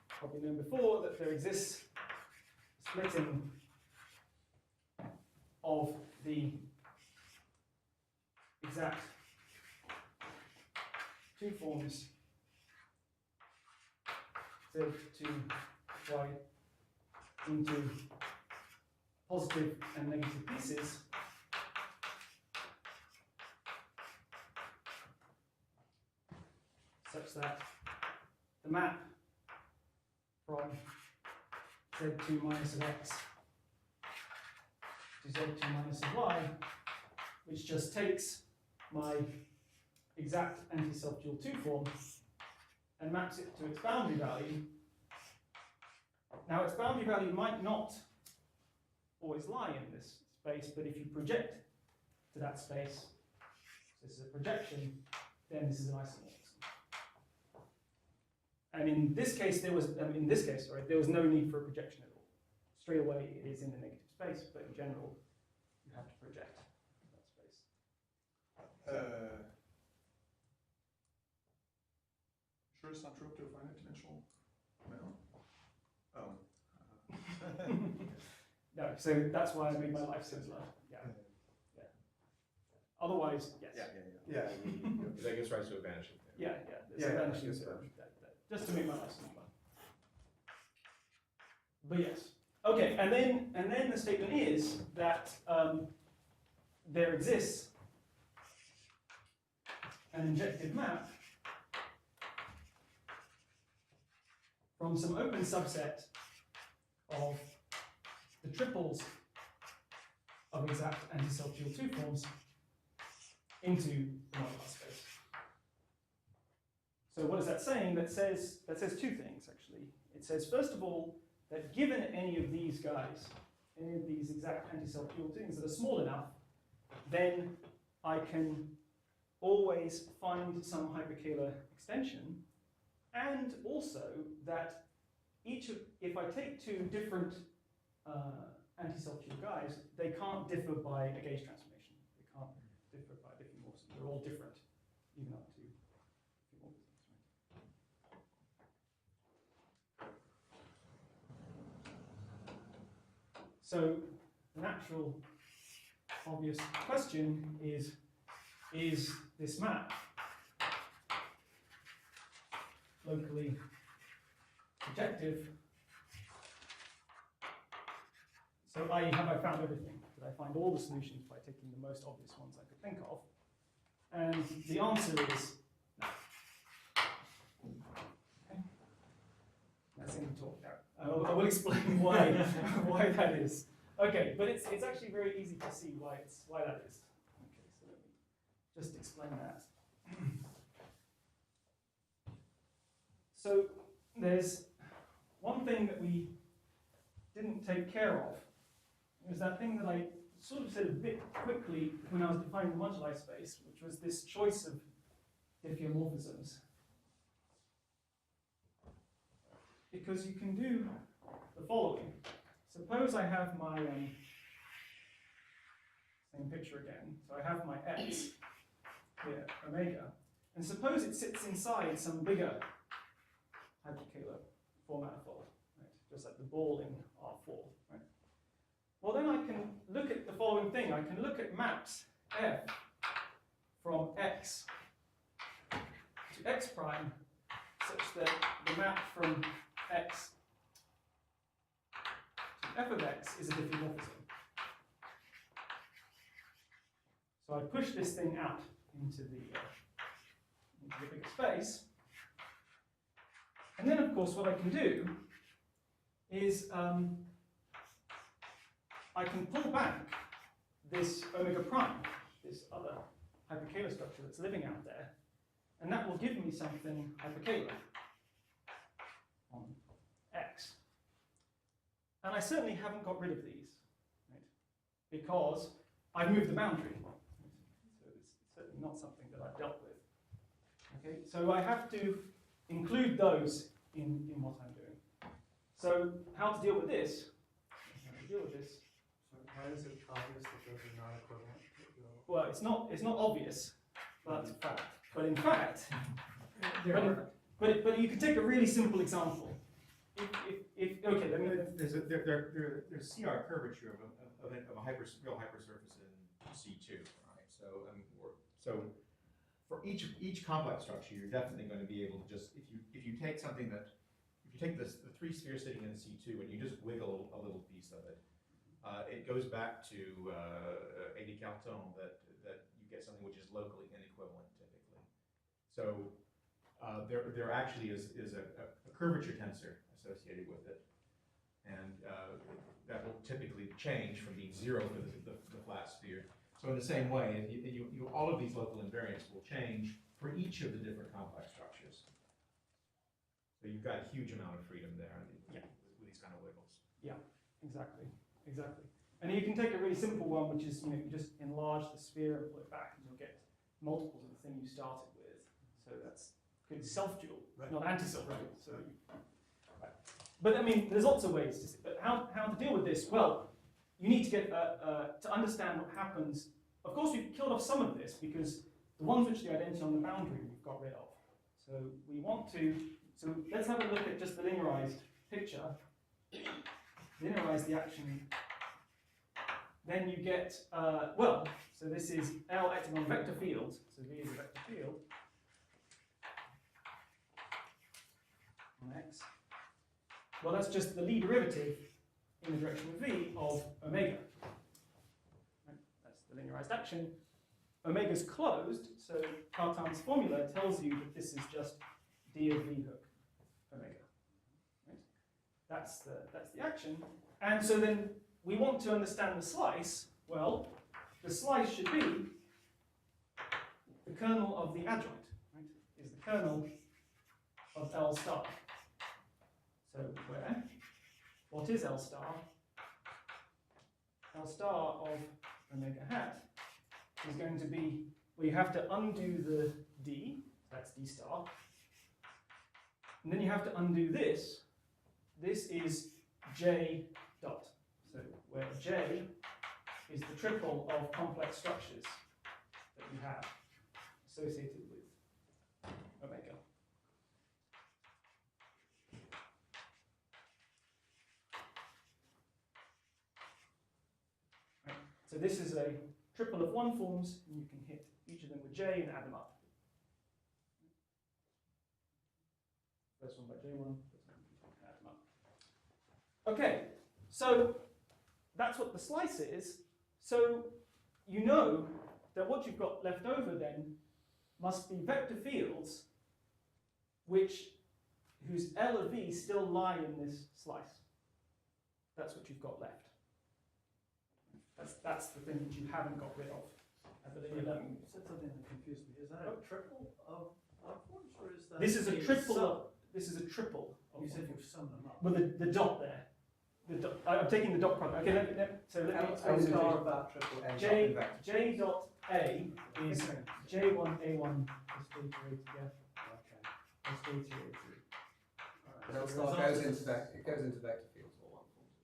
[SPEAKER 2] probably known before, that there exists a splitting of the exact two forms Z to y into positive and negative pieces such that the map from Z2 minus of X to Z2 minus of Y, which just takes my exact anti-self-dual 2 form and maps it to its boundary value. Now its boundary value might not always lie in this space, but if you project to that space, so this is a projection, then this is an isomorphism. And in this case, there was no need for a projection at all. Straight away, it is in the negative space, but in general, you have to project that space.
[SPEAKER 8] Sure it's not true up to a finite dimensional amount?
[SPEAKER 2] No, so that's why I made my life simpler. Yeah. Yeah. Otherwise, yes.
[SPEAKER 1] Yeah.
[SPEAKER 4] That gives rise to a vanishing theorem.
[SPEAKER 2] Yeah. There's a vanishing theorem. Just to make my life simpler. But yes. Okay, and then the statement is that there exists an injective map from some open subset of the triples of exact anti-self-dual 2 forms into the moduli space. So what is that saying? That says two things, actually. It says, first of all, that given any of these guys, any of these exact anti-self-dual things that are small enough, then I can always find some hyperKaehler extension, and also that if I take two different anti-self-dual guys, they can't differ by a gauge transformation. They can't differ by diffeomorphism. They're all different, even up to diffeomorphisms. So the natural, obvious question is this map locally projective? So have I found everything? Did I find all the solutions by taking the most obvious ones I could think of? And the answer is no. Okay. That's in the talk now. I will explain why that is. Okay, but it's actually very easy to see why that is. Okay, so let me just explain that. So there's one thing that we didn't take care of. It was that thing that I sort of said a bit quickly when I was defining the moduli space, which was this choice of diffeomorphisms. Because you can do the following. Suppose I have my same picture again. So I have my x here, omega, and suppose it sits inside some bigger hyperKaehler four manifold, right? Just like the ball in R4, right? Well, then I can look at the following thing. I can look at maps f from x to x prime, such that the map from x to f of x is a diffeomorphism. So I push this thing out into the bigger space. And then, of course, what I can do is I can pull back this omega prime, this other hyperKaehler structure that's living out there, and that will give me something hyperKaehler on x. And I certainly haven't got rid of these, right? Because I've moved the boundary. So it's certainly not something that I've dealt with. Okay, so I have to include those in what I'm doing. So how to deal with this?
[SPEAKER 1] So why is it obvious that those are not equivalent?
[SPEAKER 2] Well, it's not obvious, but fact. But in fact, but you could take a really simple example. If okay, let me.
[SPEAKER 4] There's CR curvature of a real hypersurface in C2, right? So for each complex structure, you're definitely going to be able to just if you take something that if you take the three spheres sitting in C2 and you just wiggle a little piece of it, it goes back to Eddie Carton that you get something which is locally inequivalent typically. So there actually is a curvature tensor associated with it, and that will typically change from being 0 for the flat sphere. So in the same way, all of these local invariants will change for each of the different complex structures. So you've got a huge amount of freedom there with these kind of wiggles.
[SPEAKER 2] Yeah, exactly. And you can take a really simple one, which is you just enlarge the sphere and pull it back, and you'll get multiples of the thing you started with. So that's good self-dual, not anti-self-dual. So, right. But I mean, there's lots of ways to see. But how to deal with this? Well, you need to get to understand what happens. Of course, we've killed off some of this because the ones which are the identity on the boundary we've got rid of. So we want to. So let's have a look at just the linearized picture. Linearize the action. Then you get so this is L acting on a vector field. So V is a vector field on X. Well, that's just the Lie derivative in the direction of V of omega. Right? That's the linearized action. Omega's closed, so Cartan's formula tells you that this is just d of V hook omega. Right? That's the action. And so then we want to understand the slice. Well, the slice should be kernel of the adjoint, right? Is the kernel of L star. So where? What is L star? L star of omega hat is going to be, well, you have to undo the D, that's D star, and then you have to undo this. This is J dot. So where J is the triple of complex structures that you have associated with omega. Right. So this is a triple of one forms, and you can hit each of them with J and add them up. First one by J1, add them up. Okay, so that's what the slice is. So you know that what you've got left over then must be vector fields whose L of V still lie in this slice. That's what you've got left. That's the thing that you haven't got rid of at the linear level.
[SPEAKER 3] You said something that confused me. Is that a triple of forms, or is that?
[SPEAKER 2] This is a triple.
[SPEAKER 3] sum?
[SPEAKER 2] This is a triple. Of
[SPEAKER 3] You said
[SPEAKER 2] one.
[SPEAKER 3] you've summed them up.
[SPEAKER 2] Well, the dot there. I'm taking the dot product. Okay, so let me explain
[SPEAKER 1] L
[SPEAKER 2] the
[SPEAKER 1] star
[SPEAKER 2] thing.
[SPEAKER 1] of that triple ends up
[SPEAKER 2] J
[SPEAKER 1] in vector.
[SPEAKER 2] J dot A is J1 A1 is iterated, yeah.
[SPEAKER 1] Okay.
[SPEAKER 2] Is iterated.
[SPEAKER 1] And L
[SPEAKER 3] So the
[SPEAKER 1] star
[SPEAKER 3] result
[SPEAKER 1] goes
[SPEAKER 3] is-
[SPEAKER 1] into vector, it goes into vector fields or one forms.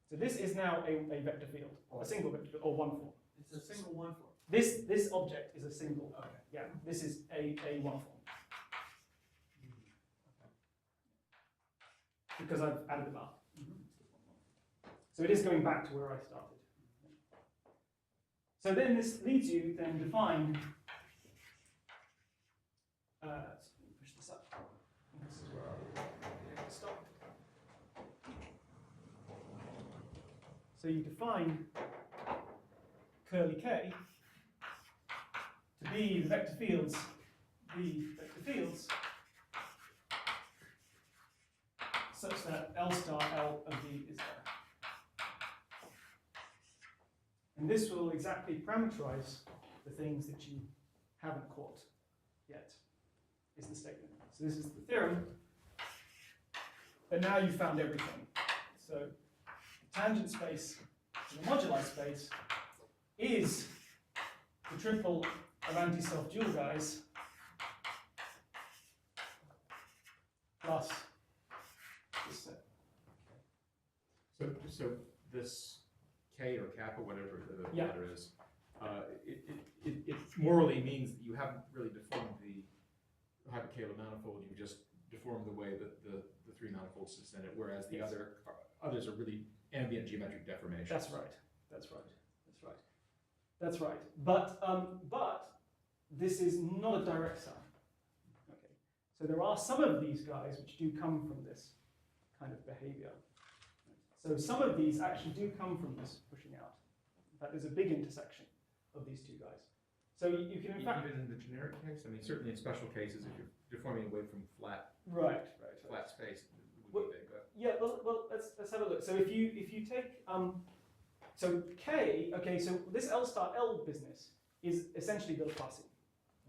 [SPEAKER 2] So this is now a vector field, a single vector field, or one form.
[SPEAKER 3] It's a single one form.
[SPEAKER 2] This object is a single.
[SPEAKER 3] Okay.
[SPEAKER 2] Yeah, this is a one form. Because I've added them up. So it is going back to where I started. So then this leads you then to find, so let me push this up. This is where I'll stop. So you define curly K to be the vector fields, such that L star L of V is there. And this will exactly parameterize the things that you haven't caught yet, is the statement. So this is the theorem, but now you've found everything. So the tangent space to the moduli space is the triple of anti-self dual guys plus this set.
[SPEAKER 4] So this K or kappa, whatever the
[SPEAKER 2] Yeah.
[SPEAKER 4] letter is, it morally means that you haven't really deformed the hyperKaehler manifold. You just deformed the way that the three manifolds is in it, whereas the
[SPEAKER 2] Yes.
[SPEAKER 4] others are really ambient geometric deformations.
[SPEAKER 2] That's right. That's right. That's right. That's right. But this is not a direct sum. Okay. So there are some of these guys which do come from this kind of behavior. So some of these actually do come from this pushing out. In fact, there's a big intersection of these two guys. So you can in fact
[SPEAKER 4] Even in the generic case, I mean, certainly in special cases, if you're deforming away from flat
[SPEAKER 2] right.
[SPEAKER 4] space, it
[SPEAKER 2] Well,
[SPEAKER 4] would be big. But
[SPEAKER 2] Yeah, well, let's have a look. So if you take so K, okay, so this L star L business is essentially the Laplacian.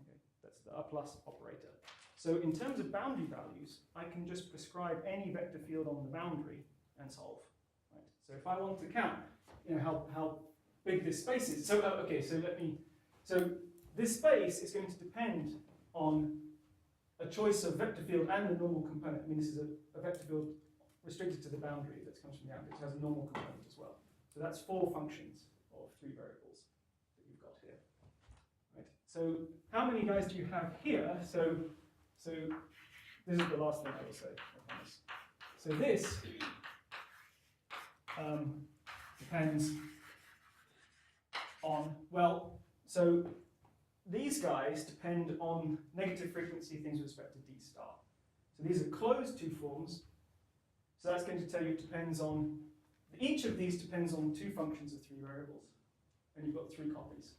[SPEAKER 2] Okay, that's the a plus operator. So in terms of boundary values, I can just prescribe any vector field on the boundary and solve. Right. So if I want to count, how big this space is. So okay, so this space is going to depend on a choice of vector field and a normal component. I mean, this is a vector field restricted to the boundary that comes from the boundary. It has a normal component as well. So that's 4 functions of 3 variables that you've got here. Right. So how many guys do you have here? So this is the last thing I will say, I promise. So this depends on, well, so these guys depend on negative frequency things with respect to D star. So these are closed 2 forms. So that's going to tell you it depends on, each of these depends on 2 functions of 3 variables. And you've got 3 copies.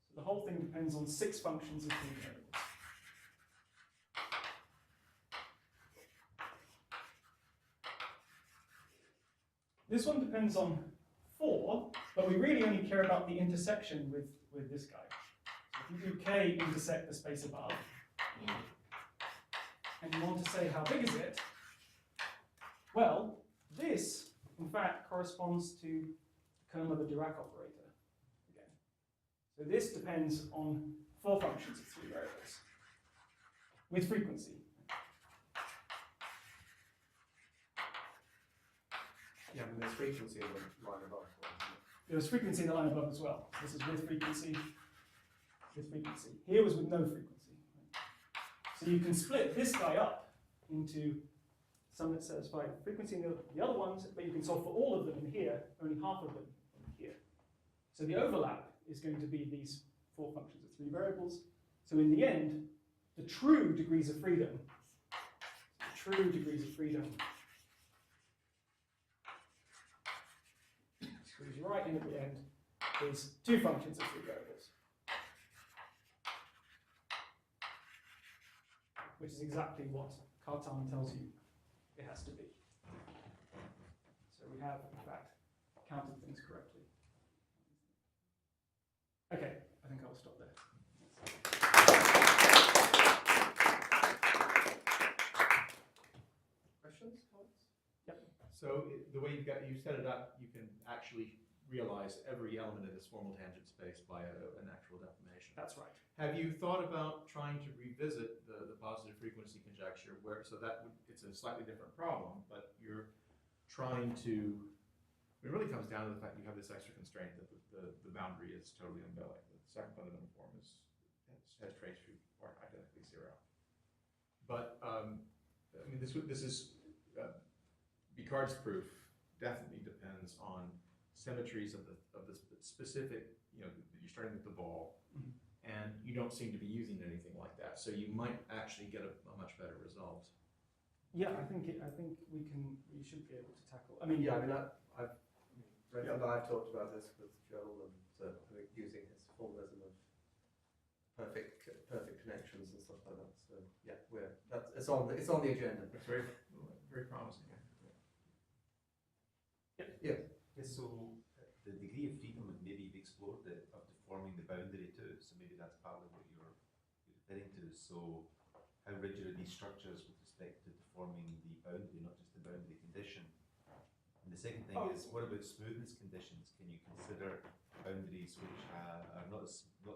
[SPEAKER 2] So the whole thing depends on 6 functions of 3 variables. This one depends on 4, but we really only care about the intersection with this guy. UK intersect the space above, and you want to say how big is it, well, this, in fact, corresponds to the kernel of a Dirac operator, again. So this depends on 4 functions of 3 variables, with frequency.
[SPEAKER 1] Yeah, I mean, there's frequency in the line above.
[SPEAKER 2] There's frequency in the line above as well. So this is with frequency, with frequency. Here was with no frequency. So you can split this guy up into some that satisfy frequency and the other ones, but you can solve for all of them in here, only half of them in here. So the overlap is going to be these 4 functions of 3 variables. So in the end, the true degrees of freedom, squeeze right in at the end, is 2 functions of 3 variables. Which is exactly what Cartan tells you it has to be. So we have, in fact, counted things correctly. Okay, I think I'll stop there.
[SPEAKER 1] Questions, comments?
[SPEAKER 4] So the way you set it up, you can actually realize every element of this formal tangent space by an actual deformation.
[SPEAKER 2] That's right.
[SPEAKER 4] Have you thought about trying to revisit the positive frequency conjecture it's a slightly different problem, but you're trying to, it really comes down to the fact you have this extra constraint that the boundary is totally umbilic. The second fundamental form has trace root or identically 0. But I mean, this is Picard's proof definitely depends on symmetries of the specific. You're starting with the ball, and you don't seem to be using anything like that. So you might actually get a much better result.
[SPEAKER 2] Yeah, I think we should be able to tackle. I mean,
[SPEAKER 1] Yeah, I mean, I've talked about this with Joel, and I think using his formalism of perfect connections and stuff like that. So yeah, it's on the agenda.
[SPEAKER 4] It's very very promising.
[SPEAKER 1] Yeah.
[SPEAKER 7] So the degree of freedom, maybe you've explored it, of deforming the boundary too. So maybe that's partly what you're referring to. So how rigid are these structures with respect to deforming the boundary, not just the boundary condition? And the second thing is, what about smoothness conditions? Can you consider boundaries which are not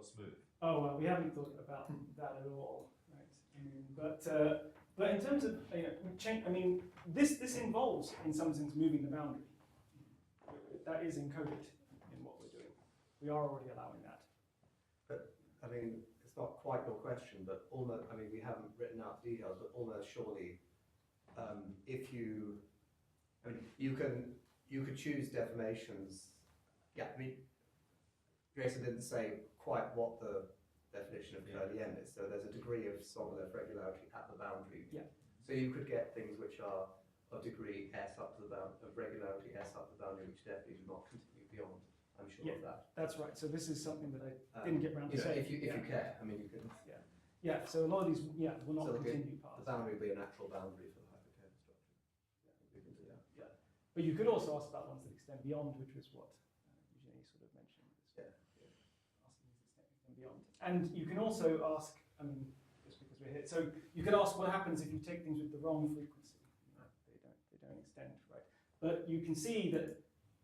[SPEAKER 7] smooth?
[SPEAKER 2] oh well, we haven't thought about that at all, right? But in terms of this involves in some sense moving the boundary. That is encoded in what we're doing. We are already allowing that.
[SPEAKER 1] But I mean, it's not quite your question, but almost. I mean, we haven't written out details, but almost surely, you could choose deformations. Yeah, I mean, Jason didn't say quite what the definition of curly M is. So there's a degree of Sobolev regularity at the boundary.
[SPEAKER 2] Yeah.
[SPEAKER 1] So you could get things which are of degree S up to the boundary, of regularity S up to the boundary, which definitely do not continue beyond. I'm sure of that.
[SPEAKER 2] That's right. So this is something that I didn't get round to saying.
[SPEAKER 1] If you care, I mean, you can.
[SPEAKER 2] Yeah. So a lot of these, will not
[SPEAKER 1] So
[SPEAKER 2] continue
[SPEAKER 1] the
[SPEAKER 2] past.
[SPEAKER 1] boundary will be a natural boundary for the hyperKaehler structure. Yeah, we can do that.
[SPEAKER 2] Yeah. But you could also ask about ones that extend beyond, which was what Eugenie sort of mentioned.
[SPEAKER 1] Yeah.
[SPEAKER 2] Asking these that extend beyond. And you can also ask, I mean, just because we're here, so you could ask what happens if you take things with the wrong frequency. They don't extend, right? But you can see that,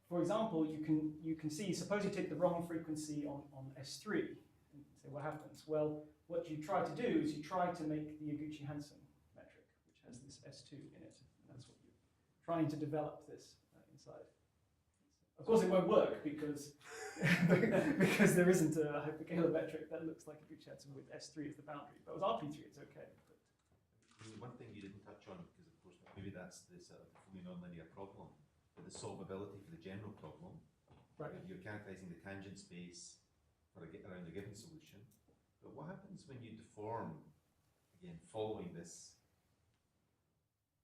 [SPEAKER 2] for example, you can see, suppose you take the wrong frequency on S3, and say what happens? Well, what you try to do is you try to make the Iguchi-Hansen metric, which has this S2 in it, and that's what you're trying to develop this inside. Of course, it won't work because because there isn't a hyperKaehler metric that looks like Iguchi-Hansen with S3 as the boundary. But with RP3, it's okay.
[SPEAKER 7] One thing you didn't touch on, because of course maybe that's the sort of fully nonlinear problem, but the solvability for the general problem.
[SPEAKER 2] Right.
[SPEAKER 7] You're characterizing the tangent space around a given solution. But what happens when you deform, again, following the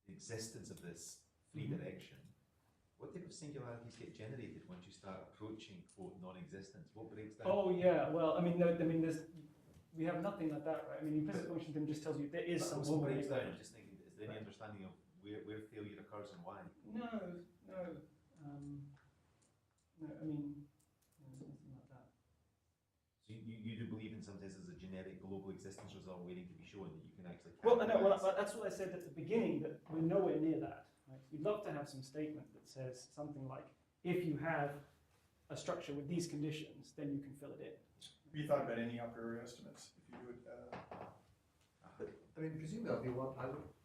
[SPEAKER 7] existence of this free direction? What type of singularities get generated once you start approaching, quote, non-existence? What breaks down?
[SPEAKER 2] Oh yeah, well, we have nothing like that, right? I mean, implicit function theorem just tells you there is some
[SPEAKER 7] what breaks
[SPEAKER 2] sort
[SPEAKER 7] down? I'm just thinking, is there any understanding of where failure occurs and why?
[SPEAKER 2] No, I mean, there's nothing like that.
[SPEAKER 7] So you do believe in sometimes as a generic global existence result waiting to be shown that you can actually.
[SPEAKER 2] Well, I know, well,
[SPEAKER 7] categorize.
[SPEAKER 2] that's what I said at the beginning, that we're nowhere near that. Right? We'd love to have some statement that says something like, if you have a structure with these conditions, then you can fill it in.
[SPEAKER 8] Have you thought about any a priori estimates if you do it?
[SPEAKER 1] I mean, presumably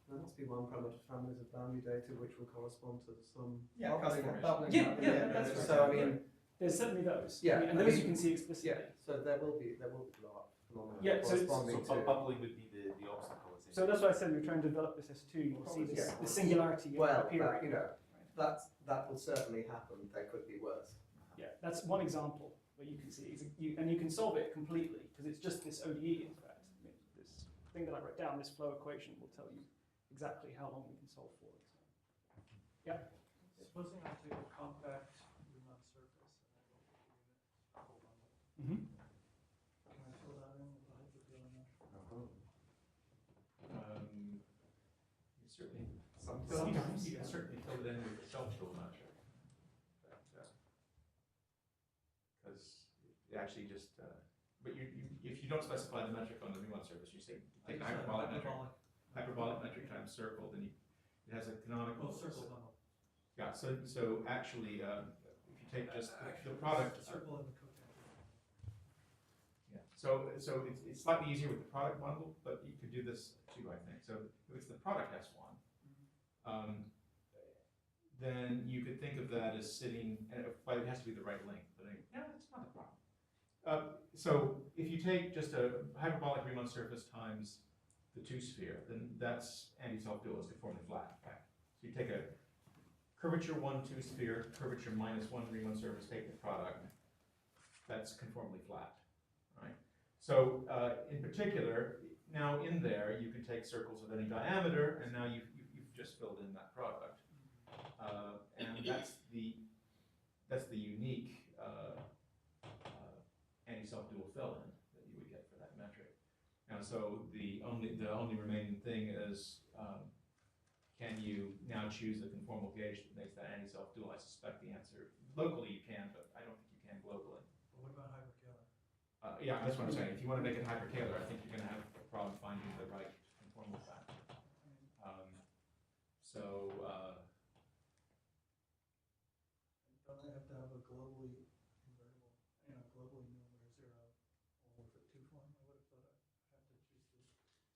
[SPEAKER 1] there must be one parameter families of boundary data which will correspond to some
[SPEAKER 8] Yeah,
[SPEAKER 1] bubbling-
[SPEAKER 8] customers.
[SPEAKER 1] bubbling
[SPEAKER 2] Yeah,
[SPEAKER 1] up.
[SPEAKER 2] yeah, that's right.
[SPEAKER 1] So I mean,
[SPEAKER 2] There's certainly those.
[SPEAKER 1] Yeah,
[SPEAKER 2] and
[SPEAKER 1] I
[SPEAKER 2] those
[SPEAKER 1] mean,
[SPEAKER 2] you can see explicitly.
[SPEAKER 1] yeah. So there will be phenomena
[SPEAKER 2] Yeah, so it's-
[SPEAKER 1] corresponding
[SPEAKER 7] So
[SPEAKER 1] to.
[SPEAKER 7] bubbling would be the obstacle.
[SPEAKER 2] So
[SPEAKER 7] essentially.
[SPEAKER 2] that's why I said we're trying to develop this as two. You'll see this,
[SPEAKER 1] Yeah.
[SPEAKER 2] the singularity
[SPEAKER 1] Well,
[SPEAKER 2] appearing.
[SPEAKER 1] you know, that will certainly happen. There could be worse.
[SPEAKER 2] Yeah, that's one example where you can see, and you can solve it completely, because it's just this ODE, in fact. I mean, this thing that I wrote down, this flow equation, will tell you exactly how long we can solve for it. So. Yeah.
[SPEAKER 3] Supposing I take a compact Riemann surface and I go for the unit
[SPEAKER 2] Mm-hmm.
[SPEAKER 3] can I fill that in with the hyperKaehler metric?
[SPEAKER 4] You certainly,
[SPEAKER 1] Sometimes.
[SPEAKER 4] you can certainly fill it in with the self-fill metric. Because it actually just, but if you don't specify the metric on the Riemann surface, you say, take the hyperbolic metric times circle, then it has a canonical.
[SPEAKER 3] Oh, circle level.
[SPEAKER 4] Yeah, so actually, if you take just the product.
[SPEAKER 3] Circle and the cotangent.
[SPEAKER 4] Yeah, so it's slightly easier with the product bundle, but you could do this too, I think. So if it's the product S1, then you could think of that as sitting, but it has to be the right length, but yeah, that's not the problem. So if you take just a hyperbolic Riemann surface times the two-sphere, then that's anti-self-dual, it's conformally flat, in fact. So you take a curvature 1 two-sphere, curvature -1 Riemann surface, take the product, that's conformally flat, right? So in particular, now in there, you can take circles of any diameter, and now you've just filled in that product. And that's the unique anti-self-dual fill-in that you would get for that metric. Now, so the only remaining thing is, can you now choose the conformal gauge that makes that anti-self-dual? I suspect the answer, locally you can, but I don't think you can globally.
[SPEAKER 3] But what about hyperKaehler?
[SPEAKER 4] Yeah, that's what I'm saying. If you want to make it hyperKaehler, I think you're going to have a problem finding the right conformal factor.
[SPEAKER 3] Don't I have to have a globally convertible, globally numerator zero, or with a two form? I would have thought I have to choose the.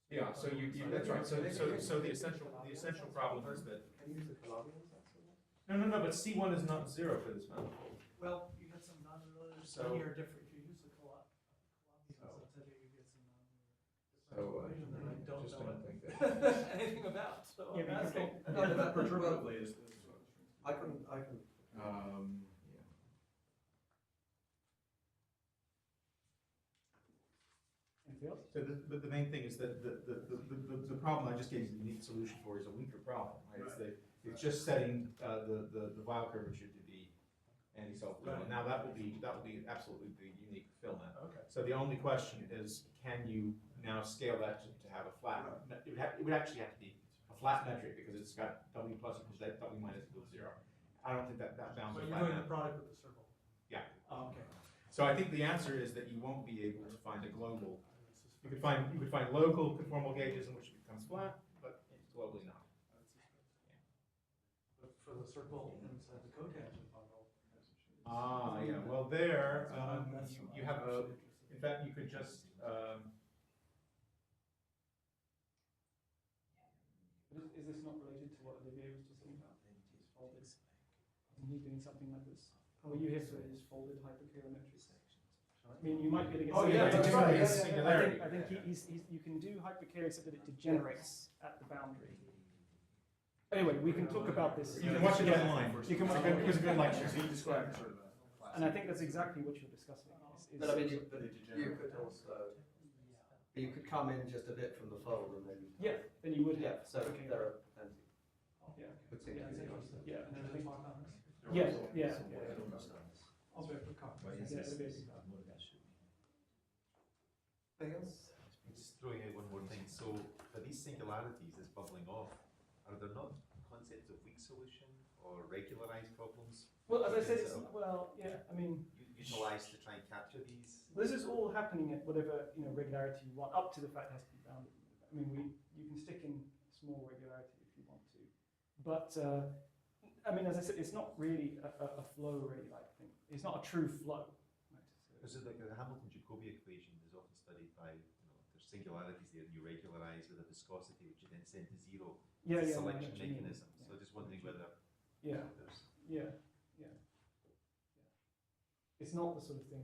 [SPEAKER 4] Yeah, so that's right. So the essential problem is that
[SPEAKER 1] Can you use the Calabians? That's all?
[SPEAKER 4] no, but C1 is not 0 for this manifold.
[SPEAKER 3] Well, you get some non-linear
[SPEAKER 4] So-
[SPEAKER 3] difference. If you use the Calabians, I'll tell you, you get some non-linear
[SPEAKER 4] So
[SPEAKER 3] equation that I don't
[SPEAKER 4] just
[SPEAKER 3] know
[SPEAKER 4] don't think that.
[SPEAKER 3] anything about, so
[SPEAKER 2] Yeah,
[SPEAKER 3] I'm asking.
[SPEAKER 8] Perturbably is.
[SPEAKER 1] I can.
[SPEAKER 4] Yeah.
[SPEAKER 2] Anything else?
[SPEAKER 4] So the main thing is that the problem I just gave you the unique solution for is a weaker problem, right? It's just setting the Weil curvature to be anti-self-dual.
[SPEAKER 3] Right.
[SPEAKER 4] Now that will be absolutely the unique filament.
[SPEAKER 3] Okay.
[SPEAKER 4] So the only question is, can you now scale that to have a flat? It would actually have to be a flat metric because it's got W plus equals W minus equals 0. I don't think that bounds
[SPEAKER 3] So
[SPEAKER 4] a
[SPEAKER 3] you're
[SPEAKER 4] flat
[SPEAKER 3] doing the
[SPEAKER 4] metric.
[SPEAKER 3] product with the circle?
[SPEAKER 4] Yeah.
[SPEAKER 3] Oh, okay.
[SPEAKER 4] So I think the answer is that you won't be able to find a global. You could find local conformal gauges in which it becomes flat, but globally not.
[SPEAKER 3] But for the circle inside the cotangent bundle.
[SPEAKER 4] Yeah. Well, there
[SPEAKER 3] That's
[SPEAKER 4] you have a.
[SPEAKER 3] actually interesting.
[SPEAKER 4] In fact, you could just.
[SPEAKER 2] Is this not related to what Olivier was just saying about? Folded. Isn't he doing something like this? Were you here for his folded hyperKaehler metric? I mean, you might be able to get.
[SPEAKER 1] Oh, yeah,
[SPEAKER 2] singularity.
[SPEAKER 1] that's right, yeah,
[SPEAKER 4] Singularity.
[SPEAKER 2] I think you can do hyperKaehler so that it degenerates at the boundary. Anyway, we can talk about this.
[SPEAKER 4] You can watch it
[SPEAKER 2] Yeah.
[SPEAKER 4] online.
[SPEAKER 2] You can watch
[SPEAKER 4] It's a good lecture.
[SPEAKER 8] So you described sort of a class.
[SPEAKER 2] And I think that's exactly what you're discussing.
[SPEAKER 1] But I mean, you could also. You could come in just a bit from the fold and then.
[SPEAKER 2] Yeah, then you would have.
[SPEAKER 1] Yeah. So
[SPEAKER 2] Okay.
[SPEAKER 1] there are plenty.
[SPEAKER 2] Yeah.
[SPEAKER 1] Would seem to be honest.
[SPEAKER 2] Yeah.
[SPEAKER 3] And then they talk about this?
[SPEAKER 2] Yeah. Yeah.
[SPEAKER 3] I'll be able to copy.
[SPEAKER 2] Yeah, it'll be-
[SPEAKER 1] Anything else?
[SPEAKER 7] Just throwing out one more thing. So for these singularities that's bubbling off, are there not concepts of weak solution or regularized problems?
[SPEAKER 2] Well, as I said, it's,
[SPEAKER 7] So
[SPEAKER 2] well, yeah, I mean,
[SPEAKER 7] you utilise to try and capture these?
[SPEAKER 2] This is all happening at whatever regularity you want, up to the fact it has to be bounded. I mean, you can stick in small regularity if you want to, but I mean, as I said, it's not really a flow like thing. It's not a true flow. Right?
[SPEAKER 7] Because like the Hamilton-Jacobi equation is often studied by, there's singularities there, and you regularise with a viscosity, which you then send to zero.
[SPEAKER 2] Yeah,
[SPEAKER 7] It's a
[SPEAKER 2] yeah,
[SPEAKER 7] selection
[SPEAKER 2] I know what you mean.
[SPEAKER 7] mechanism. So just wondering whether
[SPEAKER 2] Yeah,
[SPEAKER 7] there's.
[SPEAKER 2] yeah. It's not the sort of thing